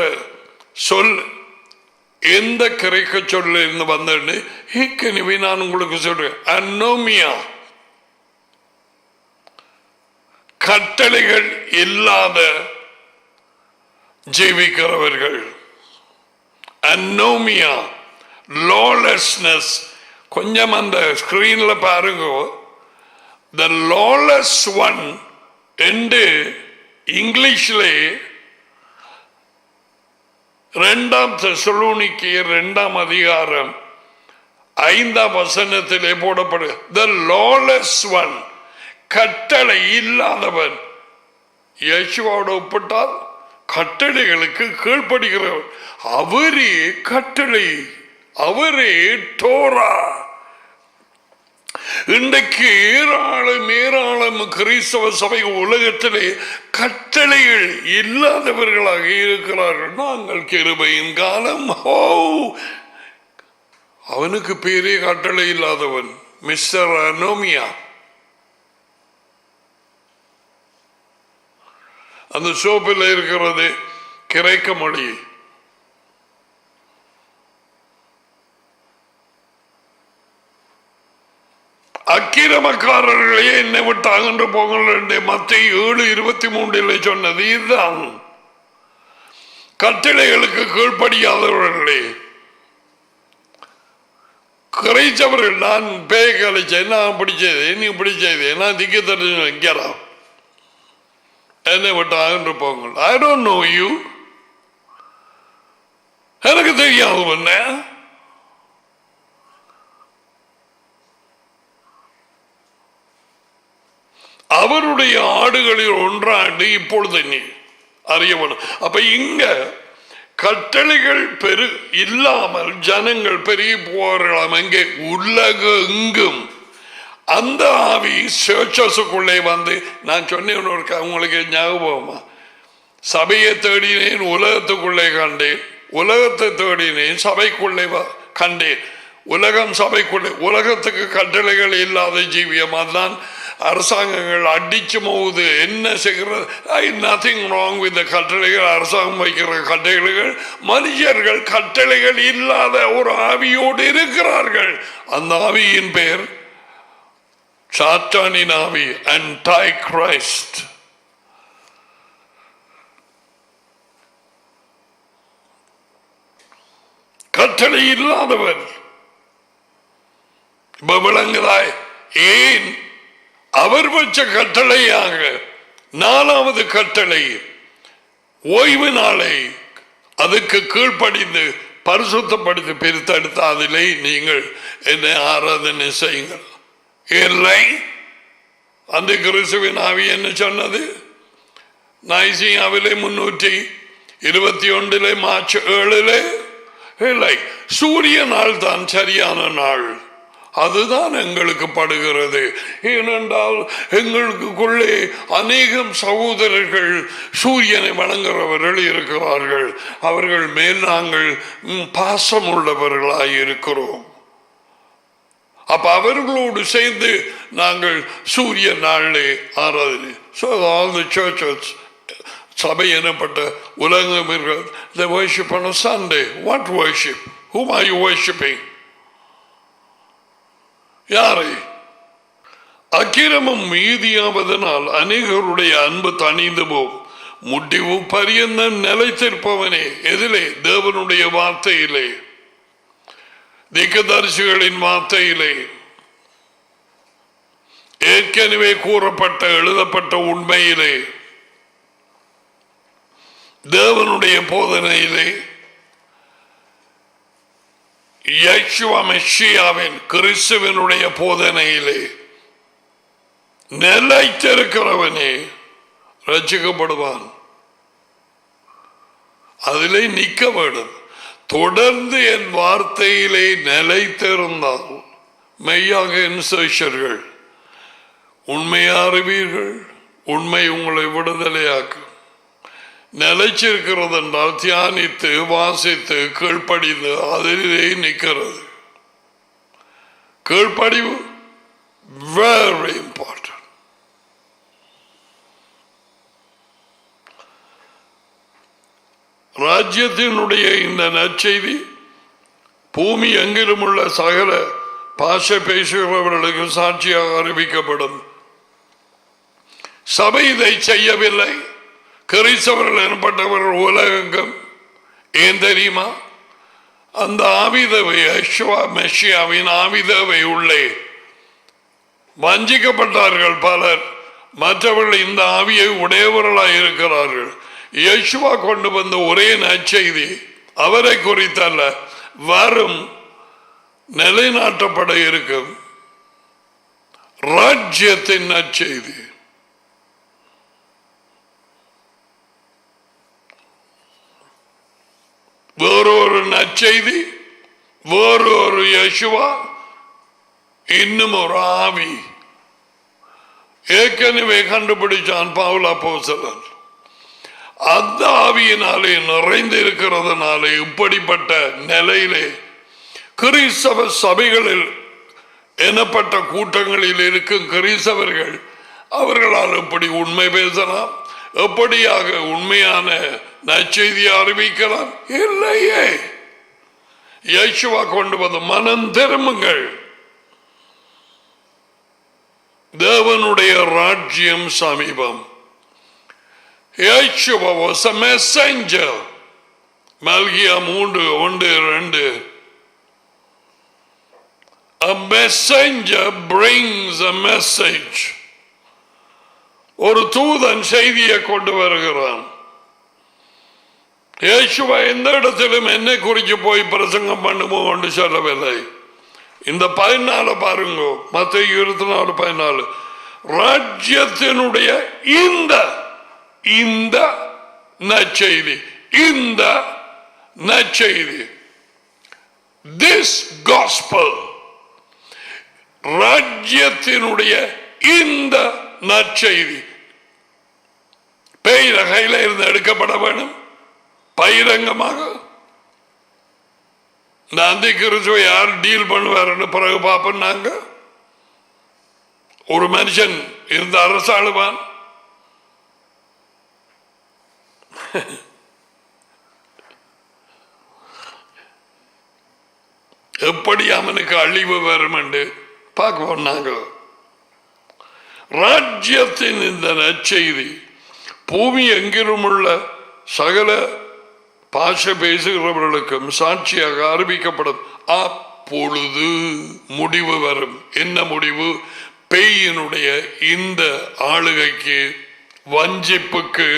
சொல் எந்த கிரேக்க சொல்ல இருந்து வந்தது ஏற்கனவே நான் உங்களுக்கு சொல்றேன். அனோமியா, கட்டளைகள் இல்லாத ஜீவிக்கிறவர்கள். Anomia, lawlessness. கொஞ்சம் அந்த ஸ்கிரீன்ல பாருங்க. The lawless one என்று இங்கிலீஷிலே 2 தெசலோனிக்கேயர் 2 5 போடப்படு. The lawless one, கட்டளை இல்லாதவன். யேசுவோட ஒப்பிட்டால் கட்டளைகளுக்கு கீழ்ப்படுகிறவர். அவரே கட்டளை, அவரே தோரா. இன்றைக்கு ஏராளம் கிறிஸ்தவ சபை உலகத்திலே கட்டளைகள் இல்லாதவர்களாக இருக்கிறார்கள். நாங்கள் கிருபையின் காலம். அவனுக்கு பேரே கட்டளை இல்லாதவன், மிஸ்டர் அனோமியா. அந்த சோப்பில் இருக்கிறது கிரேக்க மொழி. அக்கிரமக்காரர்களே என்னை விட்டு அகன்று போங்கள். மத்தேயு 7:23 சொன்னது இதுதான். கட்டளைகளுக்கு கீழ்ப்படியாதவர்களே, கிரைச்சவர்கள். நான் பேய் கலைச்சேன், நான் பிடிச்சது, நீ பிடிச்சது, நான் திக்க தட்டு வைக்கிறோம். என்னை விட்டு அகன்று போங்கள். I don't know you. எனக்கு தெரியாது என்ன. அவருடைய ஆடுகளில் ஒன்றாண்டு இப்பொழுது நீ அறியவனும். அப்ப இங்க கட்டளைகள் இல்லாமல் ஜனங்கள் பெருகி போகலாம். எங்கே? உலகெங்கும். அந்த ஆவி சர்ச்சஸுக்குள்ளே வந்து, நான் சொன்னேன் உங்களுக்கு ஞாபகமா, சபையை தேடினேன், உலகத்துக்குள்ளே கண்டேன். உலகத்தை தேடினேன், சபைக்குள்ளே கண்டேன். உலகம் சபைக்குள்ளே. உலகத்துக்கு கட்டளைகள் இல்லாத ஜீவியம். அதுதான் அரசாங்கங்கள் அடிச்சு போகுது. என்ன செய்கிறது? நத்திங் ராங் வித் கட்டளைகள். அரசாங்கம் வைக்கிற கட்டளைகள். மனுஷர்கள் கட்டளைகள் இல்லாத ஒரு ஆவியோடு இருக்கிறார்கள். அந்த ஆவியின் பெயர் சாத்தானின் ஆவி, ஆன்டை கிரைஸ்ட். கட்டளை இல்லாதவர். விளங்குதாய்? ஏன் அவர் வச்ச கட்டளையாக 4வது கட்டளை ஓய்வு நாளை அதுக்கு கீழ்ப்படிந்து பரிசுத்தப்படுத்தி பிரித்தெடுத்த அதிலே நீங்கள் என்னை ஆராதனை செய்யுங்கள். இல்லை, அந்த கிறிஸ்துவின் ஆவி என்ன சொன்னது? நைசியாவிலே 321 மார்ச் 7 இல்லை, சூரிய நாள் தான் சரியான நாள். அதுதான் எங்களுக்கு படுகிறது. ஏனென்றால் எங்களுக்குள்ளே அநேகம் சகோதரர்கள் சூரியனை வணங்குறவர்கள் இருக்கிறார்கள். அவர்கள் மேல் நாங்கள் பாசம் உள்ளவர்களாய் இருக்கிறோம். அப்ப அவர்களோடு சேர்ந்து நாங்கள் சூரிய நாளே ஆராதனை. So all the churches, சபை எனப்பட்ட உலகங்கள், they worship on a Sunday. What worship? Whom are you worshiping? யாரை? அக்கிரமம் மீதியாவதனால் அநேகருடைய அன்பு தணிந்து போகும், முடிவு பரியந்தம் நிலைத்திருப்பவனே. எதிலே? தேவனுடைய வார்த்தையிலே, தீர்க்கதரிசிகளின் வார்த்தையிலே, ஏற்கனவே கூறப்பட்ட எழுதப்பட்ட உண்மையிலே, தேவனுடைய போதனையிலே, யேசுவ மெசியாவின் கிறிஸ்துவினுடைய போதனையிலே நிலைத்திருக்கிறவனே ரட்சிக்கப்படுவான். அதிலே நிற்க வேண்டும். தொடர்ந்து என் வார்த்தையிலே நிலைத்திருந்தால் மெய்யாக என் சேஷர்கள் உண்மையை அறிவீர்கள், உண்மை உங்களை விடுதலையாக்கும். நிலைச்சிருக்கிறது என்றால் தியானித்து வாசித்து கீழ்ப்படிந்து அதிலே நிற்கிறது. கீழ்ப்படிவு very important. ராஜ்யத்தினுடைய இந்த நற்செய்தி பூமி எங்கிலும் உள்ள சகல பாஷை பேசுகிறவர்களுக்கு சாட்சியாக அறிவிக்கப்படும். சபை இதை செய்யவில்லை. கிறிஸ்தவர்கள் எனப்பட்டவர்கள் உலகெங்கும். ஏன் தெரியுமா? அந்த ஆவிதவை யெகோவா மெசியாவின் ஆவிதவை உள்ளே வஞ்சிக்கப்பட்டார்கள் பலர். மற்றவர்கள் இந்த ஆவியை உடையவர்களாக இருக்கிறார்கள். யெகோவா கொண்டு வந்த ஒரே நற்செய்தி அவரை குறித்தல்ல, வரும் நிலைநாட்டப்பட இருக்கும் ராஜ்யத்தின் நற்செய்தி. வேறொரு நற்செய்தி, வேறொரு யெகோவா, இன்னும் ஒரு ஆவி. ஏற்கனவே கண்டுபிடிச்சான் பவுல் அப்போஸ்தலன். அந்த ஆவியினாலே நிறைந்து இருக்கிறதுனாலே இப்படிப்பட்ட நிலையிலே கிறிஸ்தவ சபைகளில் எனப்பட்ட கூட்டங்களில் இருக்கும் கிறிஸ்தவர்கள் அவர்களால் எப்படி உண்மை பேசலாம்? எப்படியாக உண்மையான நற்செய்தியை அறிவிக்கலாம்? இல்லையே. யெகோவா கொண்டு வந்த மனம் திரும்புங்கள், தேவனுடைய ராஜ்யம் சமீபம். Yeshua was a messenger. Malgia 3:1-2. A messenger brings a message. ஒரு தூதன் செய்தியை கொண்டு வருகிறான். யேசுவா எந்த இடத்திலும் என்னை குறித்து போய் பிரசங்கம் பண்ணுமோ என்று சொல்லவில்லை. இந்த 14 பாருங்க, மத்தேயு 24:14. ராஜ்யத்தினுடைய இந்த நற்செய்தி, இந்த நற்செய்தி, this gospel, ராஜ்யத்தினுடைய இந்த நற்செய்தி பேய் கையில இருந்து எடுக்கப்பட வேண்டும். பகிரங்கமாக இந்த அந்தி கிறிஸ்துவை யார் டீல் பண்ணுவாருன்னு பிறகு பார்ப்போம். நாங்க ஒரு மனுஷன் இருந்த அரசாளுவான். எப்படி அவனுக்கு அழிவு வரும் என்று பார்க்க நாங்க. ராஜ்யத்தின் இந்த நற்செய்தி பூமி எங்கிலும் உள்ள சகல பாஷை பேசுகிறவர்களுக்கும் சாட்சியாக அறிவிக்கப்படும். அப்பொழுது முடிவு வரும். என்ன முடிவு? பேயினுடைய இந்த ஆளுகைக்கு, வஞ்சிப்புக்கு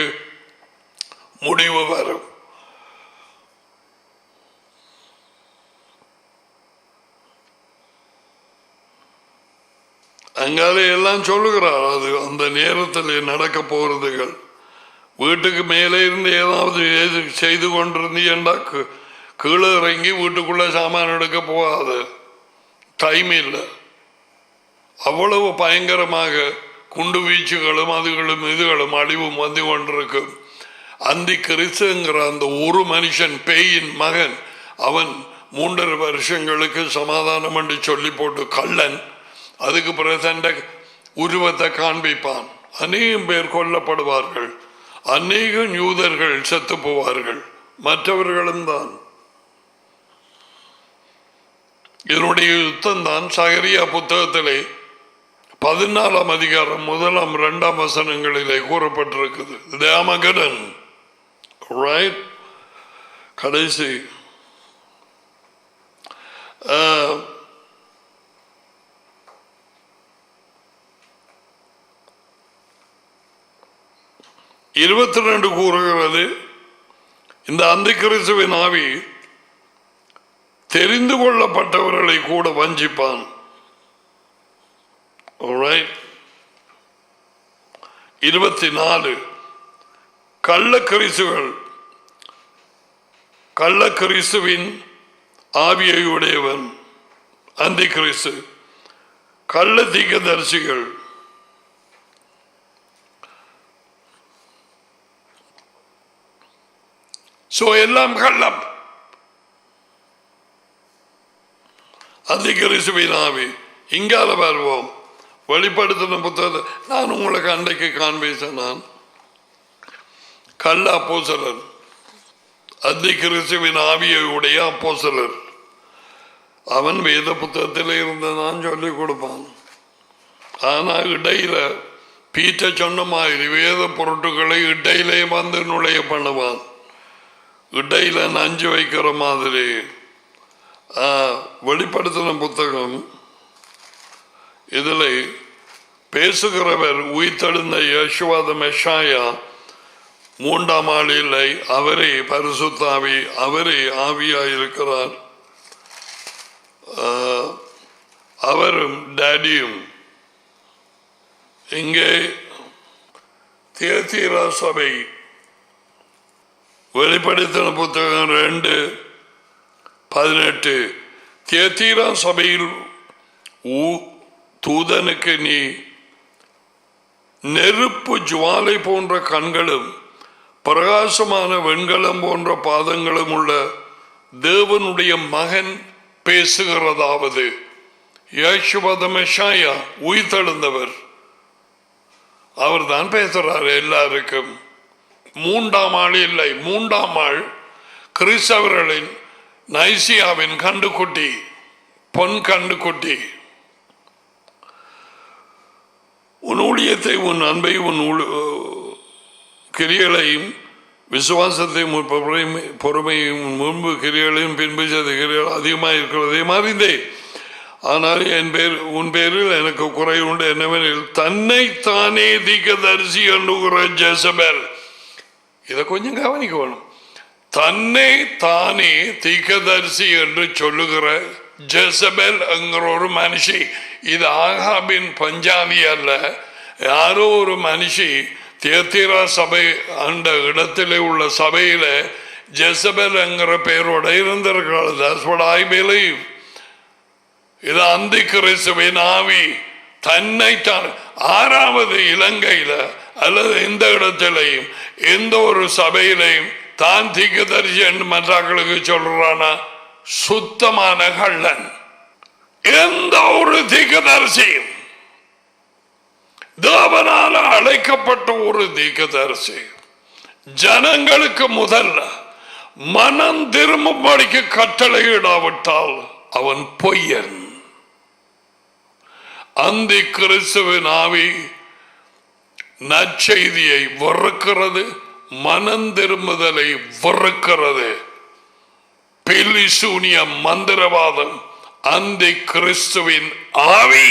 முடிவு வரும். அங்காலே எல்லாம் சொல்லுகிறார். அது அந்த நேரத்தில் நடக்க போறதுகள். வீட்டுக்கு மேலே இருந்து ஏதாவது செய்து கொண்டிருந்தீண்டா கீழே இறங்கி வீட்டுக்குள்ள சாமான் எடுக்க போகாது. டைம் இல்லை. அவ்வளவு பயங்கரமாக குண்டு வீச்சுகளும் அதுகளும் இதுகளும் அழிவும் வந்து கொண்டிருக்கும். அந்தி கிறிஸ்துங்கிற அந்த ஒரு மனுஷன், பேயின் மகன், அவன் 3.5 வருஷங்களுக்கு சமாதானம் என்று சொல்லி போட்டு கள்ளன். அதுக்கு பிறகு தண்ட உருவத்தை காண்பிப்பான். அநேகம் பேர் கொல்லப்படுவார்கள். அநேகம் யூதர்கள் செத்து போவார்கள். மற்றவர்களும் தான். இதனுடைய யுத்தம் தான் சகரியா புத்தகத்திலே 14ஆம் அதிகாரம் 1, 2 வசனங்களிலே கூறப்பட்டிருக்குது. தேமகடன் ரைட். கடைசி 22 கூறுகிறது, இந்த அந்திகிறிஸ்துவின் ஆவி தெரிந்து கொள்ளப்பட்டவர்களை கூட வஞ்சிப்பான். 24 கள்ளக்கிறிஸ்துவின் ஆவியை உடையவன் அந்தி கிறிஸ்து, கள்ள தீர்க்கதரிசிகள், எல்லாம் கள்ளம். அந்தி கிறிஸ்துவின் ஆவி. இங்கால வருவோம். வெளிப்படுத்தின புத்தகத்தை நான் உங்களுக்கு அன்றைக்கு காண்பிச்சேன். நான் கள்ள அப்போஸ்தலர், அந்தி கிறிஸ்துவின் ஆவியை உடைய அப்போஸ்தலர். அவன் வேத புத்தகத்தில் இருந்து நான் சொல்லிக் கொடுப்பான். ஆனா இடையில பீட்ட சொன்ன மாதிரி வேத பொருட்களை இடையிலே வந்து நுழைய பண்ணுவான். இடையில நஞ்சு வைக்கிற மாதிரி. வெளிப்படுத்தின புத்தகம் இதில் பேசுகிறவர் உயிர்த்தெழுந்த யேசுவாத மெஷாயா 3ஆம் ஆள் இல்லை. அவரே பரிசுத்தாவி, அவரே ஆவியாயிருக்கிறார். அவரும் டேடியும். இங்கே தியத்தீரா சபை, வெளிப்படுத்தின புத்தகம் 2:18 தியத்தீரா சபையில் தூதனுக்கு நீ நெருப்பு ஜுவாலை போன்ற கண்களும் பிரகாசமான வெண்கலம் போன்ற பாதங்களும் உள்ள தேவனுடைய மகன் பேசுகிறதாவது. யேசுவத மெஷாயா உயிர்த்தெழுந்தவர், அவர் தான் பேசுறார் எல்லாருக்கும். 3ஆம் ஆள் இல்லை. 3ஆம் ஆள் கிறிஸ்தவர்களின் நைசியாவின் கண்டுக்குட்டி, பொன் கண்டுக்குட்டி. உன் ஊழியத்தை, உன் அன்பை, உன் கிரியைகளையும் விசுவாசத்தையும் பொறுமையும் முன்பு கிரியைகளையும் பின்பு செய்த கிரியைகள் அதிகமாக இருக்கிறதையும் அறிந்தேன். ஆனால் உன் பேரில் எனக்கு குறை உண்டு. என்னவெனில் தன்னை தானே தீர்க்கதரிசி என்கிற ஜெசபெல். இதை கொஞ்சம் கவனிக்கணும். தன்னை தானே தீர்க்கதரிசி என்று சொல்லுகிற ஜெசபெல் என்கிற ஒரு மனுஷி. இது ஆகாபின் பஞ்சாபி அல்ல. யாரோ ஒரு மனுஷி தியத்தீரா சபை அந்த இடத்திலே உள்ள சபையில ஜெசபெல் என்கிற பெயரோட இருந்திருக்கிறாள். That's what I believe. இது அந்தி கிறிஸ்துவின் ஆவி. தன்னைத்தான் 6வது இலங்கையில அல்லது எந்த இடத்திலையும் எந்த ஒரு சபையிலையும் தான் தீர்க்கதரிசி என்று மற்றவர்களுக்கு சொல்றானா? சுத்தமான கள்ளன். எந்த ஒரு தீர்க்கதரிசியும், தேவனால அழைக்கப்பட்ட ஒரு தீர்க்கதரிசி ஜனங்களுக்கு முதல்ல மனம் திரும்பும்படிக்கு கட்டளையிடாவிட்டால் அவன் பொய்யன். அந்தி கிறிஸ்துவின் ஆவி நற்செய்தியை வெறுக்கிறது, மனம் திரும்புதலை வெறுக்கிறது. பெலிசூனிய மந்திரவாதம், அந்த கிறிஸ்துவின் ஆவி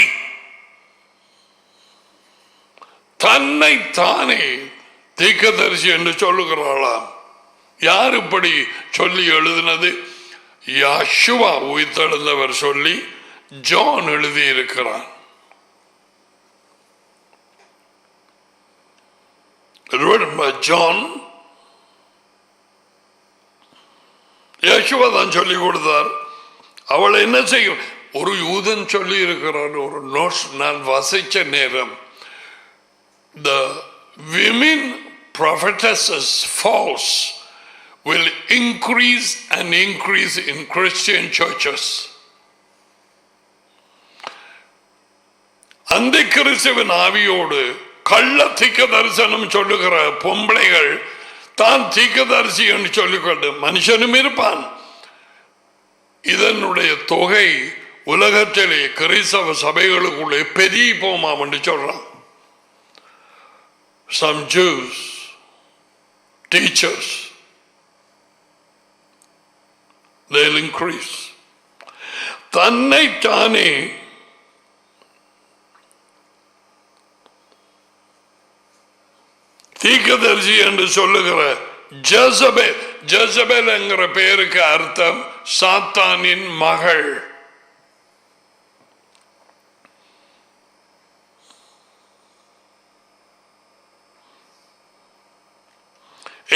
தன்னை தானே தீர்க்கதரிசி என்று சொல்லுகிறாளாம். யார் இப்படி சொல்லி எழுதினது? யேசுவா உயிர்த்தெழுந்தவர் சொல்லி ஜான் எழுதியிருக்கிறான். ஜான் யேசுவா தான் சொல்லி கொடுத்தார். அவள் என்ன செய்யும்? ஒரு யூதன் சொல்லி இருக்கிறான். ஒரு நோட்ஸ் நான் வசிச்ச நேரம், the women prophetesses false will increase and increase in Christian churches. அந்த கிறிஸ்துவின் ஆவியோடு கள்ள தீர்க்க தரிசனம் சொல்லுகிற பொம்பளைகள் தான் தீர்க்கதரிசி என்று சொல்லிக்கொண்டு மனுஷனும் இருப்பான். இதனுடைய தொகை உலகத்திலே கிறிஸ்தவ சபைகளுக்குள்ளே பெரிய போமாம் என்று சொல்றான். Some Jews teachers, they'll increase. தன்னை தானே தீர்க்கதரிசி என்று சொல்லுகிற ஜெசபேல், ஜெசபேல் என்கிற பெயருக்கு அர்த்தம் சாத்தானின் மகள்.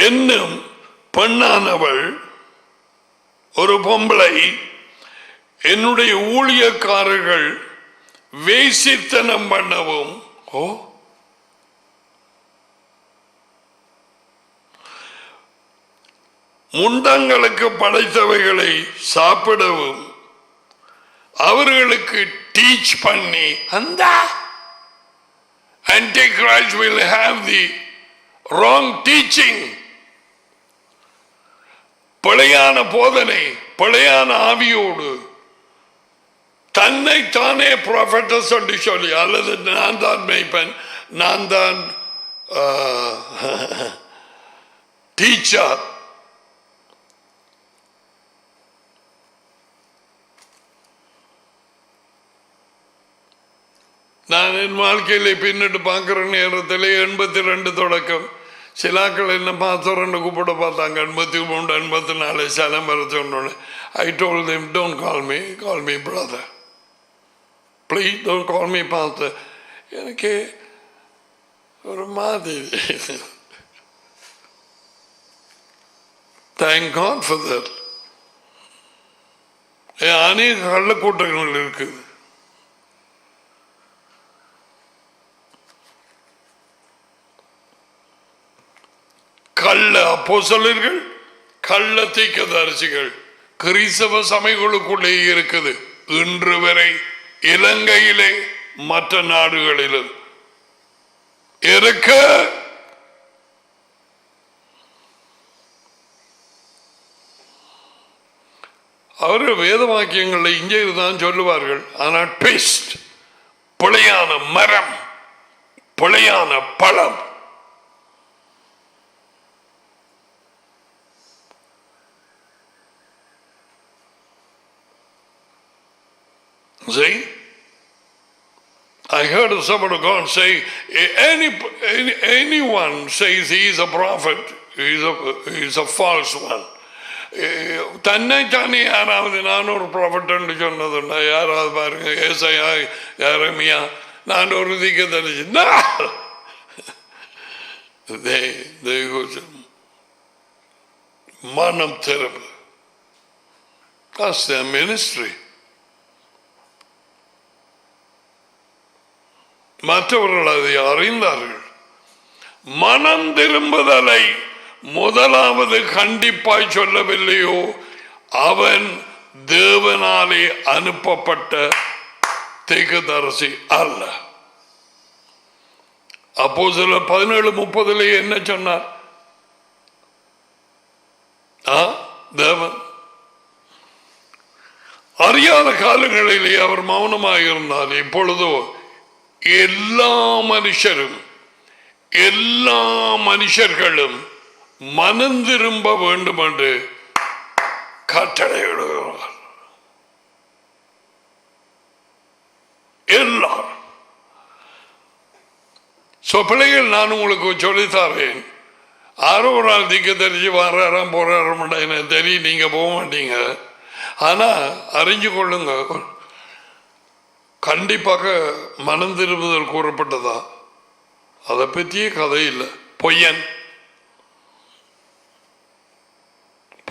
என்னும் பெண்ணானவள் ஒரு பொம்பளை என்னுடைய ஊழியக்காரர்கள் வேசித்தனம் பண்ணவும் முண்டங்களுக்கு படைத்தவைகளை சாப்பிடவும் அவர்களுக்கு டீச் பண்ணி, அந்த Antichrist will have the wrong teaching, பிழையான போதனை, பிழையான ஆவியோடு தன்னை தானே ப்ராஃபெட்டஸ் என்று சொல்லி, அல்லது நான் தான் மேய்ப்பன், நான் தான் டீச்சர், நான் என் வாழ்க்கையில பின்னிட்டு பார்க்கிற நேரத்தில் 82 தொடக்கம் சிலாக்கள் என்ன பார்த்தோன்னு கூப்பிட பார்த்தாங்க. 83, 84 சலம் வர சொன்னோன்னு I told them, don't call me brother, please don't call me pastor. எனக்கு ஒரு மாதிரி. Thank God for that. அநேக கள்ளக்கூட்டங்கள் இருக்குது. கள்ள அப்போஸ்தலர்கள், கள்ள தீர்க்கதரிசிகள் கிறிஸ்தவ சபைகளுக்குள்ளே இருக்குது. இன்று வரை இலங்கையிலே மற்ற நாடுகளிலும் இருக்க. அவர்கள் வேத வாக்கியங்களை இங்கே தான் சொல்லுவார்கள். ஆனால் ட்விஸ்ட், பிழையான மரம், பிழையான பழம். See, I heard someone of God say, anyone says he is a prophet, he is a false one. தன்னை தானே யாராவது நான் ஒரு ப்ராஃபட் என்று சொன்னதுண்டா? யாராவது பாருங்க, ஏசாயா, எரேமியா, நான் ஒரு தீர்க்கதரிசி. மனம் திரும்ப. That's their ministry. மற்றவர்கள் அதை அறிந்தார்கள். மனம் திரும்புதலை முதலாவது கண்டிப்பாய் சொல்லவில்லையோ அவன் தேவனாலே அனுப்பப்பட்ட தீர்க்கதரிசி அல்ல. அப்போஸ்தலர் 17:30 என்ன சொன்னார்? தேவன் அறியாத காலங்களிலே அவர் மௌனமாக இருந்தார். இப்பொழுதோ எல்லா மனுஷர்களும் மனம் திரும்ப வேண்டும் என்று கட்டளையிடுகிறார். எல்லாரும் பிள்ளைகள், நான் உங்களுக்கு சொல்லித்தாரேன். ஆரோ ஒரு நாள் திக்க தெரிஞ்சு வாரம் போறாரம் எனக்கு தெரியும், நீங்க போக மாட்டீங்க. ஆனா அறிஞ்சு கொள்ளுங்க, கண்டிப்பாக மனம் திரும்புதல் கூறப்பட்டதா? அதை பற்றியே கதை இல்லை. பொய்யன்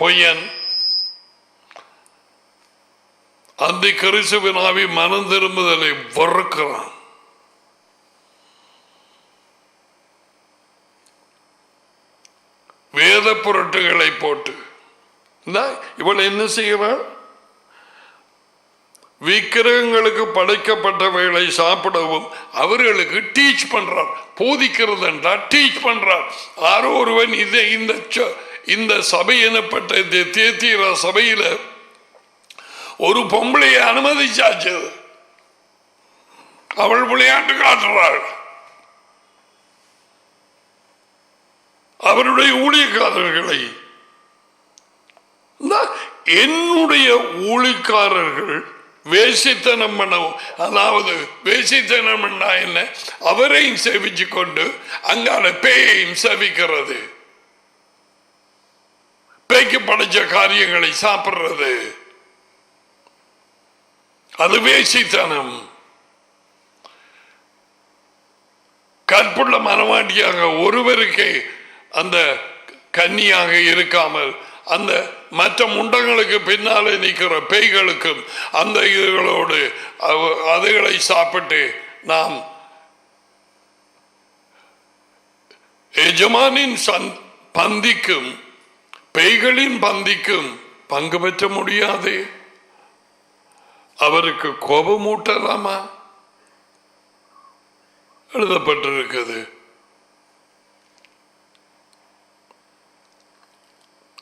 பொய்யன் அந்த கிறிஸ்துவின் ஆவி மனம் திரும்புதலை வெறுக்கிறான். வேத பொருட்டுகளை போட்டு இவள் என்ன செய்கிறாள்? விக்கிரகங்களுக்கு படைக்கப்பட்டவைகளை சாப்பிடவும் அவர்களுக்கு டீச் பண்றார். போதிக்கிறது என்றால் டீச் பண்றார். யாரோ ஒருவன் இந்த சபை எனப்பட்ட தேத்தீர சபையில ஒரு பொம்பளையை அனுமதிச்சாச்சு. அவள் விளையாட்டு காட்டுறாள். அவருடைய ஊழியக்காரர்களை, என்னுடைய ஊழியக்காரர்கள் வேசித்தனம் பண்ணவும், அதாவது வேசித்தனம் பண்ணா என்ன, அவரையும் சேவிச்சு கொண்டு அங்கால பேயையும் சேவிக்கிறது, பேய்க்கு படைச்ச காரியங்களை சாப்பிடுறது, அது வேசித்தனம். கற்புள்ள மனவாட்டியாக ஒருவருக்கே அந்த கன்னியாக இருக்காமல் அந்த மற்ற முண்டங்களுக்கு பின்னாலே நிற்கிற பேய்களுக்கும் அந்த இதுகளோடு அதுகளை சாப்பிட்டு நாம் எஜமானின் பந்திக்கும் பேய்களின் பந்திக்கும் பங்கு பெற்ற முடியாது. அவருக்கு கோபமூட்டலாமா? எழுதப்பட்டிருக்கிறது.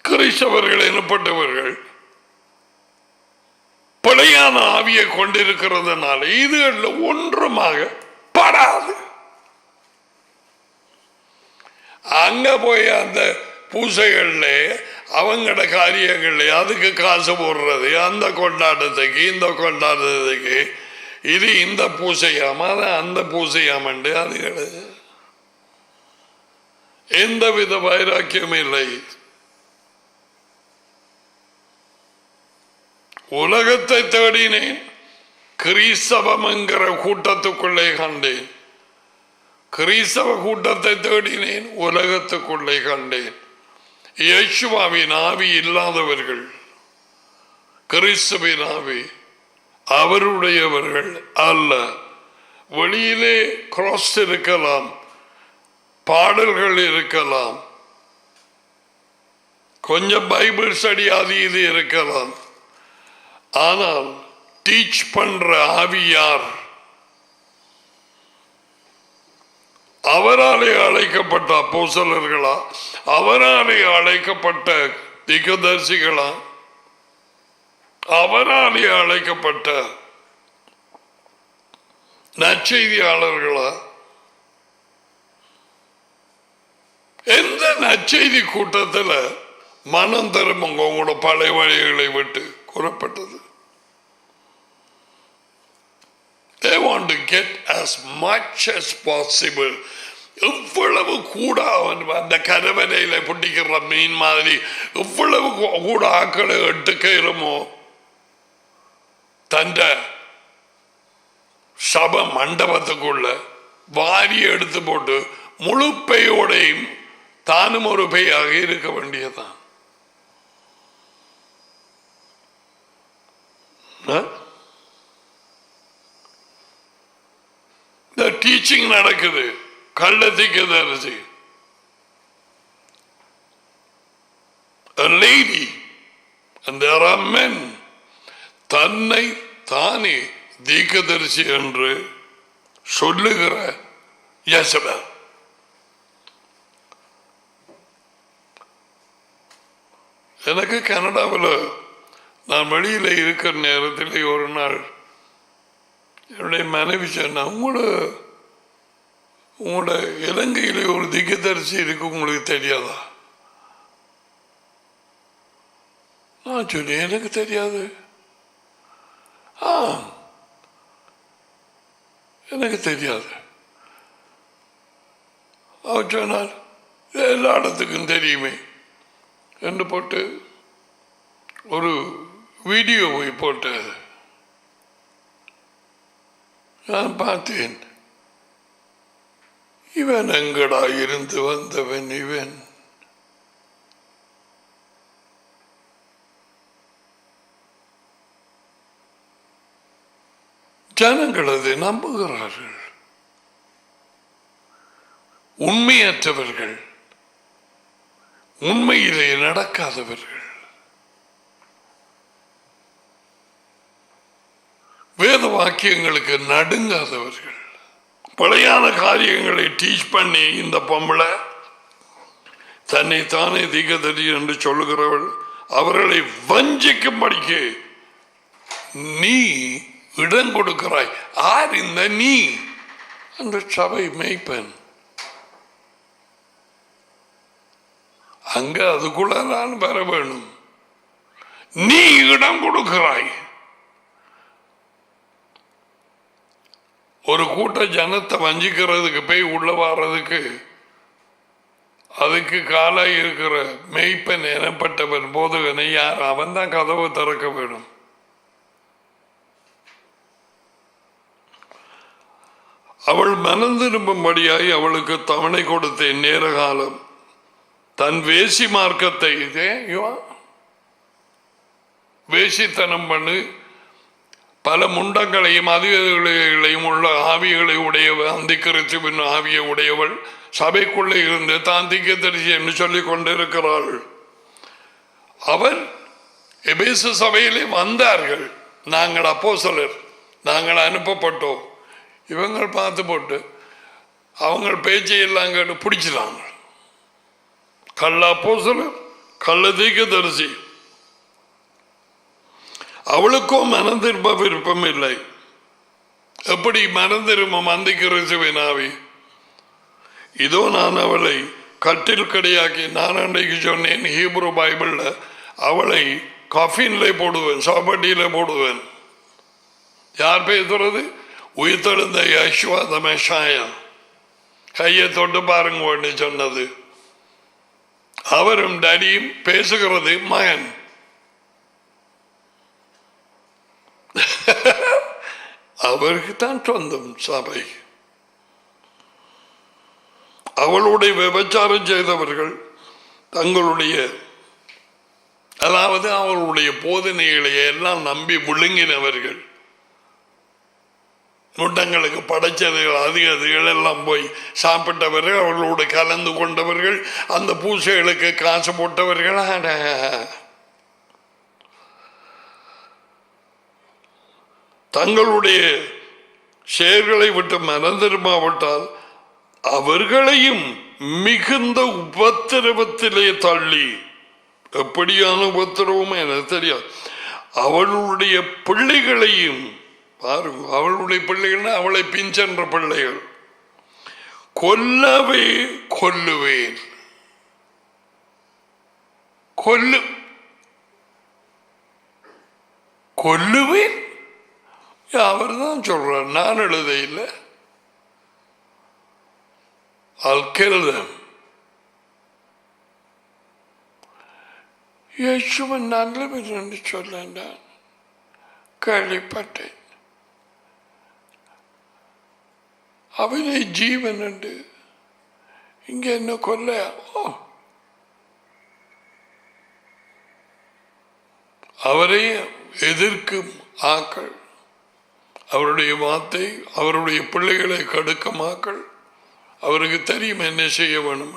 கிறிஸ்தவர்கள் எனப்பட்டவர்கள் பழையான ஆவியை கொண்டிருக்கிறதுனால இதுல ஒன்றுமாக படாது. அங்க போய் அந்த பூசைகள்ல அவங்களோட காரியங்கள்ல அதுக்கு காசு போடுறது, அந்த கொண்டாட்டத்துக்கு இந்த கொண்டாட்டத்துக்கு, இது இந்த பூசையாம அந்த பூசையாமண்டு அதுகள் எந்தவித வைராக்கியம் இல்லை. உலகத்தை தேடினேன், கிறிஸ்தவம் என்கிற கூட்டத்துக்குள்ளே கண்டேன். கிறிஸ்தவ கூட்டத்தை தேடினேன், உலகத்துக்குள்ளே கண்டேன். இயேசுவின் ஆவி இல்லாதவர்கள், கிறிஸ்துவின் ஆவி அவருடையவர்கள் அல்ல. வெளியிலே கிராஸ் இருக்கலாம், பாடல்கள் இருக்கலாம், கொஞ்சம் பைபிள் ஸ்டடி அது இது இருக்கலாம். ஆனால் டீச் பண்ற ஆவி யார்? அவராலே அழைக்கப்பட்ட அப்போஸ்தலர்களா? அவராலே அழைக்கப்பட்ட தீர்க்கதரிசிகளா? அவராலே அழைக்கப்பட்ட நற்செய்தியாளர்களா? எந்த நற்செய்தி கூட்டத்தில் மனம் திரும்புங்க உங்களோட பழைய வழிகளை விட்டு கூறப்பட்டது? They want to get as much as possible. எவ்வளவு கூட அந்த கரவலையில புட்டிக்கிற மீன் மாதிரி எவ்வளவு கூட ஆக்களை எடுக்கிறோமோ தந்த சபை மண்டபத்துக்குள்ள வாரி எடுத்து போட்டு முழு பெயோடையும் தானும் ஒரு பெய்யாக இருக்க வேண்டியதான். இந்த டீச்சிங் நடக்குது, கள்ளத்திற்கு தரிசி a lady and there are men தன்னை தானே தீர்க்கதரிசி என்று சொல்லுகிற யேசபேல். எனக்கு கனடாவில் நான் வெளியில் இருக்கிற நேரத்தில் ஒரு நாள் என்னுடைய மனைவி சொன்னா, உங்களோட இலங்கையில் ஒரு திக்கதரிசி இருக்கு, உங்களுக்கு தெரியாதா? நான் சொன்னேன் எனக்கு தெரியாது. எனக்கு தெரியாது. அவர் சொன்னார் எல்லா இடத்துக்கும் தெரியுமே என்று போட்டு ஒரு வீடியோவை போட்டு நான் பார்த்தேன். இவன் எங்கடா இருந்து வந்தவன் இவன்? ஜனங்கள் அதை நம்புகிறார்கள். உண்மையற்றவர்கள், உண்மையிலே நடக்காதவர்கள், வேத வாக்கியங்களுக்கு நடுங்காதவர்கள், பழையான காரியங்களை டீச் பண்ணி இந்த பொம்பளை தன்னை தானே தீர்க்கதரிசி என்று சொல்லுகிறவள் அவர்களை வஞ்சிக்கும்படிக்கு நீ இடம் கொடுக்கிறாய். ஆர் இந்த நீ? அந்த சபை மேய்ப்பன். அங்க அதுக்குள்ள நான் வர வேணும். நீ இடம் கொடுக்கிறாய். ஒரு கூட்ட ஜனத்தை வஞ்சிக்கிறதுக்கு போய் உள்ள வர்றதுக்கு அதுக்கு காலாய் இருக்கிற மெய்ப்பன் எனப்பட்டவன் போதகனை யார்? அவன் தான் கதவை திறக்க வேணும். அவள் மனம் திரும்பும்படியாய் அவளுக்கு தவணை கொடுத்தேன் நேர காலம். தன் வேசி மார்க்கத்தை வேசித்தனம் பண்ணு, பல முண்டங்களையும் அதிகங்களையும் உள்ள ஆவிகளை உடையவள், அந்த கிறிஸ்துவின் ஆவியை உடையவள் சபைக்குள்ளே இருந்து தான் தீர்க்கதரிசி என்று சொல்லிக் கொண்டிருக்கிறாள். அவர் எபேசு சபையிலே வந்தார்கள். நாங்கள் அப்போஸ்தலர், நாங்கள் அனுப்பப்பட்டோம். இவங்க பார்த்து போட்டு அவங்க பேச்சையெல்லாம் கேட்டு பிடிச்சிட்டாங்க. கள்ள அப்போஸ்தலர், கள்ள தீர்க்கதரிசி. அவளுக்கும் மனம் திரும்ப விருப்பம் இல்லை. எப்படி மனம் திரும்பும் அந்த கிறிஸ்துவின் ஆவி? இதோ நான் அவளை கட்டில் கடையாக்கி, நான் அன்றைக்கு சொன்னேன் ஹீப்ரு பைபிள்ல அவளை கஃபின்ல போடுவேன், சாப்பட்டியில போடுவேன். யார் பேசுறது? உயிர்த்தெழுந்த யெகோவா தி மெஷியா. கையை தொட்டு பாருங்க சொன்னது. அவரும் டடியும் பேசுகிறது மகன். அவருக்கு தான் சொந்தம் சபை. அவளுடைய விபச்சாரம் செய்தவர்கள் தங்களுடைய, அதாவது அவர்களுடைய போதனைகளை எல்லாம் நம்பி விழுங்கினவர்கள், முட்டங்களுக்கு படைச்சதுகள் அதிகதிகள் எல்லாம் போய் சாப்பிட்டவர்கள், அவர்களோடு கலந்து கொண்டவர்கள், அந்த பூசைகளுக்கு காசு போட்டவர்கள். தங்களுடைய செயல்களை விட்டு மனம் திரும்பாவிட்டால் அவர்களையும் மிகுந்த உபத்திரவத்திலே தள்ளி, எப்படியான உபத்திரவம் என தெரியாது, அவளுடைய பிள்ளைகளையும் பாருங்க, அவளுடைய பிள்ளைகள் அவளை பின்சென்ற பிள்ளைகள் கொல்லவே கொல்லுவேன். கொல்லுவேன் அவர் தான் சொல்றார், நான் எழுத இல்லை. I'll kill them. யேசுவன் நல்லவர் என்று சொல்ல நான் கேள்விப்பட்டேன். அவனை ஜீவன் என்று இங்க என்ன கொல்லையா? அவரை எதிர்க்கும் ஆக்கள், அவருடைய வார்த்தை அவருடைய பிள்ளைகளை கடுக்கும் ஆக்கள், அவருக்கு தெரியும் என்ன செய்ய வேணும்.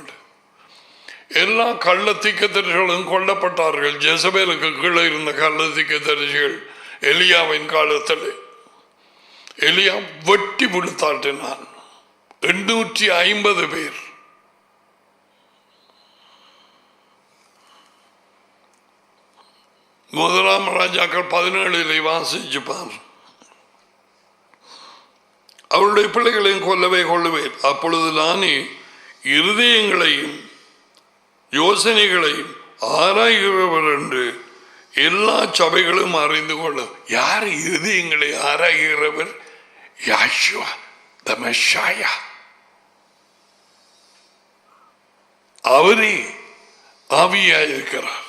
எல்லா கள்ள தீர்க்கதரிசிகளும் கொல்லப்பட்டார்கள். ஜெசபேலுக்கு கீழே இருந்த கள்ள தீர்க்கதரிசிகள் எலியாவின் காலத்தில் எலியா வெட்டி விழுத்தாட்டினான். 850 பேர். முதலாம் ராஜாக்கள் 17 வாசிச்சுப்பார். அவருடைய பிள்ளைகளையும் கொல்லவே கொள்ளுவேன். அப்பொழுது நானே இருதயங்களையும் யோசனைகளையும் ஆராய்கிறவர் என்று எல்லா சபைகளும் அறிந்து கொள்ளும். யார் இருதயங்களை ஆராய்கிறவர்? யாஷுவா த மெஷாயா. அவரே ஆவியாயிருக்கிறார்.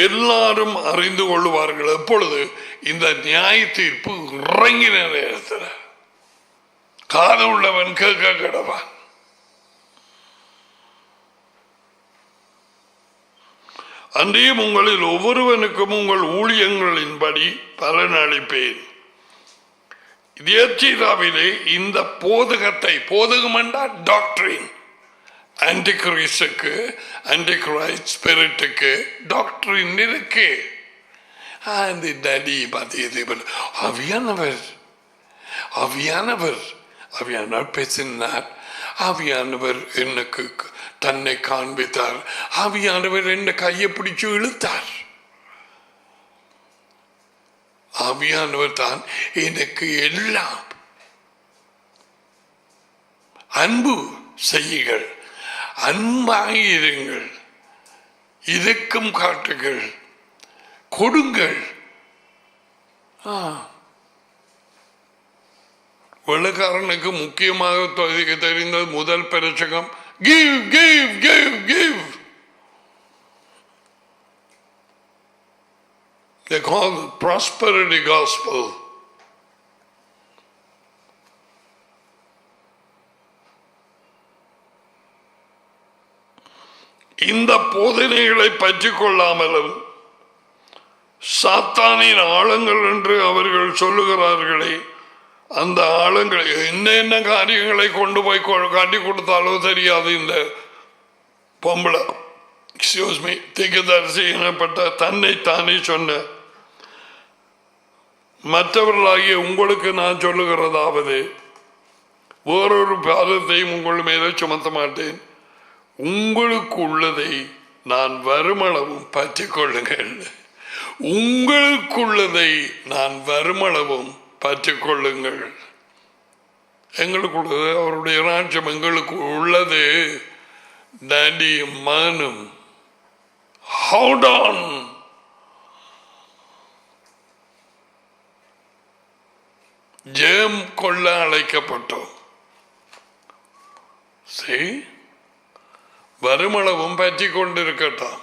எல்லாரும் அறிந்து கொள்வார்கள். எப்பொழுது? இந்த நியாய தீர்ப்பு இறங்கின நேரத்தில். காது உள்ளவன் கேட்க கடவான். அன்றையும் உங்களில் ஒவ்வொருவனுக்கும் உங்கள் ஊழியங்களின்படி பலன் அளிப்பேன். தியத்தீராவிலே இந்த போதகத்தை, போதகம் என்றால் டாக்டரின், ஆன்டிகிரைஸ்டுக்கு, ஆன்டிகிரைஸ்ட் ஸ்பிரிட்டுக்கு டாக்டரின் இருக்கு. அந்த டடி பார்த்து அவியானவர் அவியானவர் அவியானவர் பேசினார். ஆவியானவர் எனக்கு தன்னை காண்பித்தார். ஆவியானவர் என்ன கையை பிடிச்சு இழுத்தார். ஆவியானவர் தான் எனக்கு எல்லாம். அன்பு செய்யுங்கள், அன்பாயிருங்கள், இரக்கம் காட்டுங்கள், கொடுங்கள். வெள்ளக்காரனுக்கு முக்கியமாக தெரிந்தது முதல் பிரசங்கம், give give give give. They call it prosperity gospel. இந்த போதனைகளை பற்றிக் கொள்ளாமலும் சாத்தானின் ஆழங்கள் என்று அவர்கள் சொல்லுகிறார்களே, அந்த ஆழங்களை என்ன காரியங்களை கொண்டு போய் காட்டி கொடுத்தாலோ தெரியாது. இந்த பொம்பளை திகதரிசி எனப்பட்ட தன்னைத்தானே சொன்ன மற்றவர்களாகிய உங்களுக்கு நான் சொல்லுகிறதாவது, வேறொரு பாதத்தையும் உங்கள் மேலே சுமத்த மாட்டேன். உங்களுக்கு உள்ளதை நான் வருமளவும் பற்றிக் கொள்ளுங்கள். உங்களுக்குள்ளதை நான் வருமளவும் பற்றிக் கொள்ளுங்கள். எங்களுக்கு உள்ளது அவருடைய ராஜ்யம். எங்களுக்கு உள்ளது டேடியும் மகனும். ஹவுட் ஆன். ஜெயம் கொள்ள அழைக்கப்பட்டோம். வருமளவும் பற்றி கொண்டிருக்கட்டும்.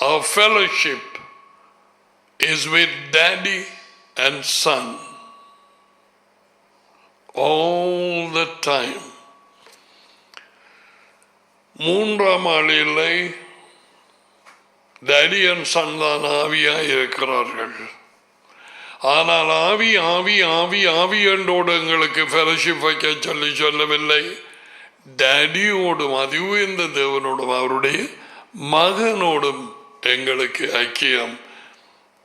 Our fellowship is with Daddy and Son all the time. மூன்றாம் ஆள் இல்லை. Daddy and Son தான் ஆவியாய் இருக்கிறார்கள். ஆனால் ஆவி ஆவி ஆவி ஆவி என்றோடு எங்களுக்கு ஃபெலோஷிப் வைக்க சொல்லவில்லை. டேடியோடும் அதுவும் இந்த தேவனோடும் அவருடைய மகனோடும் எங்களுக்கு ஐக்கியம்.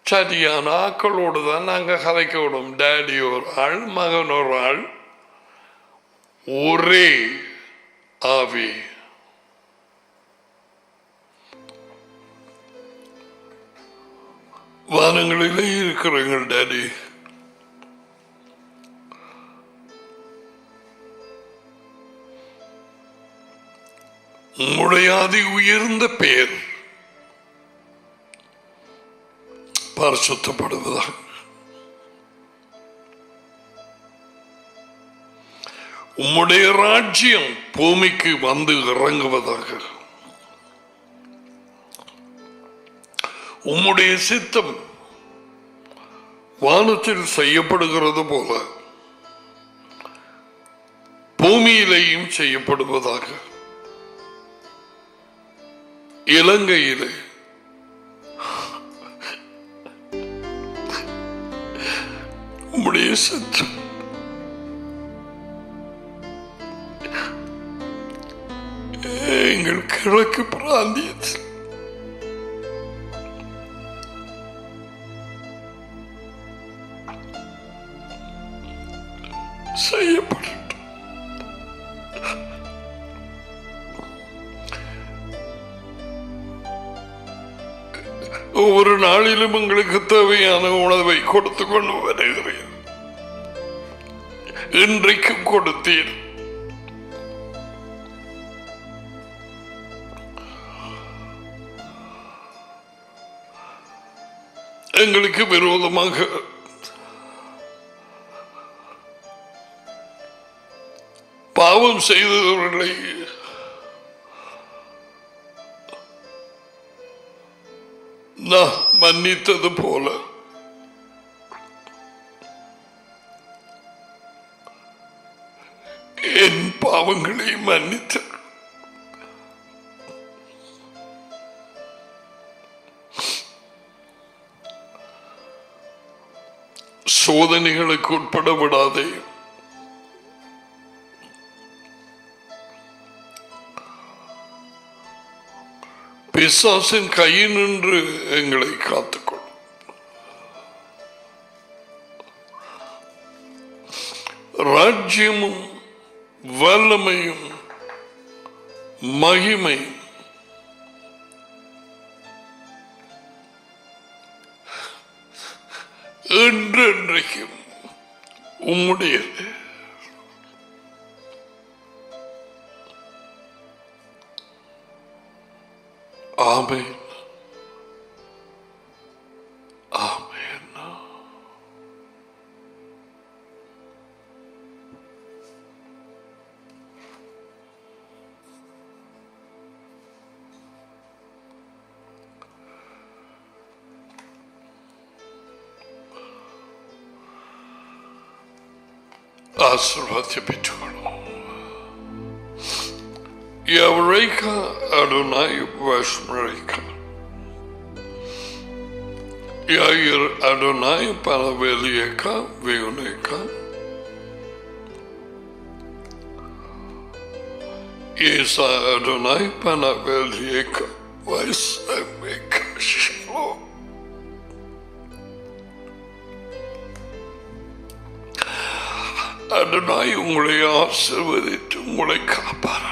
சரியான ஆக்களோடு தான் நாங்கள் கதைக்க விடும். டேடி ஒரு ஆள், மகன் ஒரு ஆள், ஒரே ஆவி. வானங்களிலே இருக்கிறீர்கள் டேடி. உங்களுடைய அதி உயர்ந்த பெயர் பரிசுத்தப்படுவதாக. உம்முடைய ராஜ்யம் பூமிக்கு வந்து இறங்குவதாக. உம்முடைய சித்தம் வானத்தில் செய்யப்படுகிறது போல பூமியிலேயும் செய்யப்படுவதாக. இலங்கையிலே உம்முடைய சித்தம் எங்கள் கிழக்கு பிராந்தியத்தில் செய்யப்படும். ஒவ்வொரு நாளிலும் உங்களுக்கு தேவையான உணவை கொடுத்து கொண்டு வருகிறேன். இன்றைக்கும் கொடுத்தீர். எங்களுக்கு விரோதமாக பாவம் செய்தவர்களை நான் மன்னித்தது போல என் பாவங்களை மன்னித்த சோதனைகளுக்கு உட்பட விடாதே. பிசாசின் கையினின்று எங்களை காத்துக்கொள்ளும். ராஜ்யமும் வல்லமையும் மகிமையும் என்றென்றைக்கும் உம்முடையது. ஆமென், ஆமென். ஆசீர்வாதத்தை பெற்றுக்கொள்வோம். Yavreka Adonai Vashmareka Yair Adonai Palavelieka Vioneka Isa Adonai Palavelieka Vaisaveka Shalom. Adonai உங்களை ஆசீர்வதித்து உங்களை காப்பார்.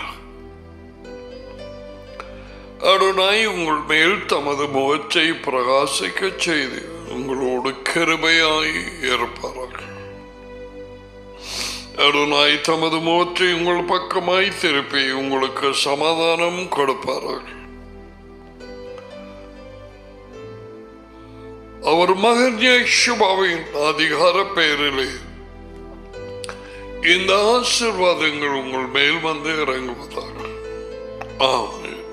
அருணாய் உங்கள் மேல் தமது முகத்தை பிரகாசிக்க செய்து உங்களோடு கிருபையாய் இருப்பார்கள். அருணாய் தமது முகத்தை உங்கள் பக்கமாய் திருப்பி உங்களுக்கு சமாதானம் கொடுப்பார்கள். அவர் மகன் யெகோவாவின் அதிகார பெயரிலே இந்த ஆசீர்வாதங்கள் உங்கள் மேல் வந்து இறங்குவதாக. ஆமென்,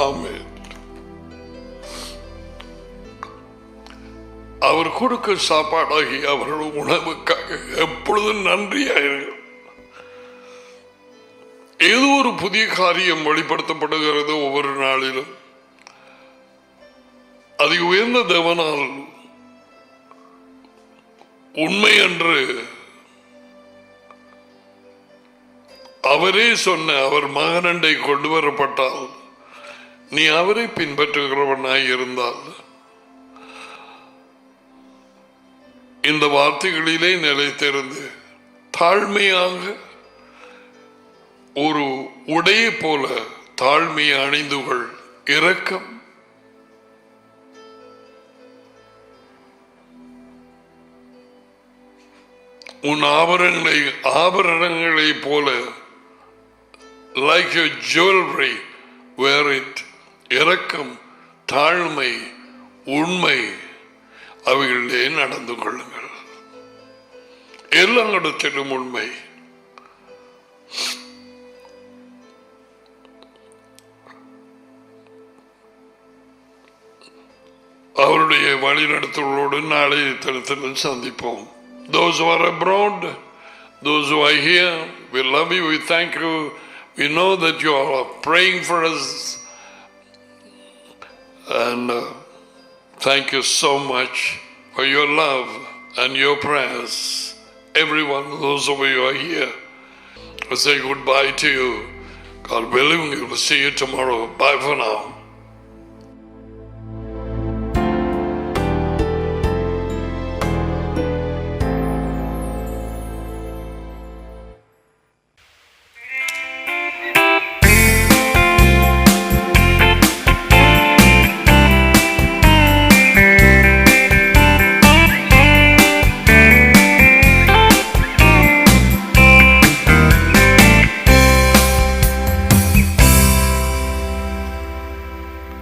ஆமென். அவர் கொடுக்க சாப்பாடாகி அவர்கள் உணவுக்காக எப்பொழுதும் நன்றியாயிருங்கள். ஏதோ ஒரு புதிய காரியம் வெளிப்படுத்தப்படுகிறது ஒவ்வொரு நாளிலும். அது உயர்ந்த தேவனால் உண்மை என்று அவரே சொன்ன அவர் மகனண்டை கொண்டு வரப்பட்டால் நீ அவரை பின்பற்றுகிறவனாய் இருந்தால் இந்த வார்த்தைகளிலே நிலைத்திருந்து தாழ்மையாக ஒரு உடையை போல தாழ்மையை அணிந்துகள். இரக்கம், உன் ஆபரணங்களை போல like your jewelry, wear it. இரக்கம், தாழ்மை, உண்மை அவைகளிலே நடந்து கொள்ளுங்கள். எல்லா இடத்திலும் உண்மை. அவருடைய வழிநடத்தலோடு நாளைய தினத்தில் சந்திப்போம். Those who are abroad, those who are here, we love you, we thank you. We know that you are praying for us, and thank you so much for your love and your prayers. Everyone, those of you who are here, I say goodbye to you. God willing, we will see you tomorrow. Bye for now.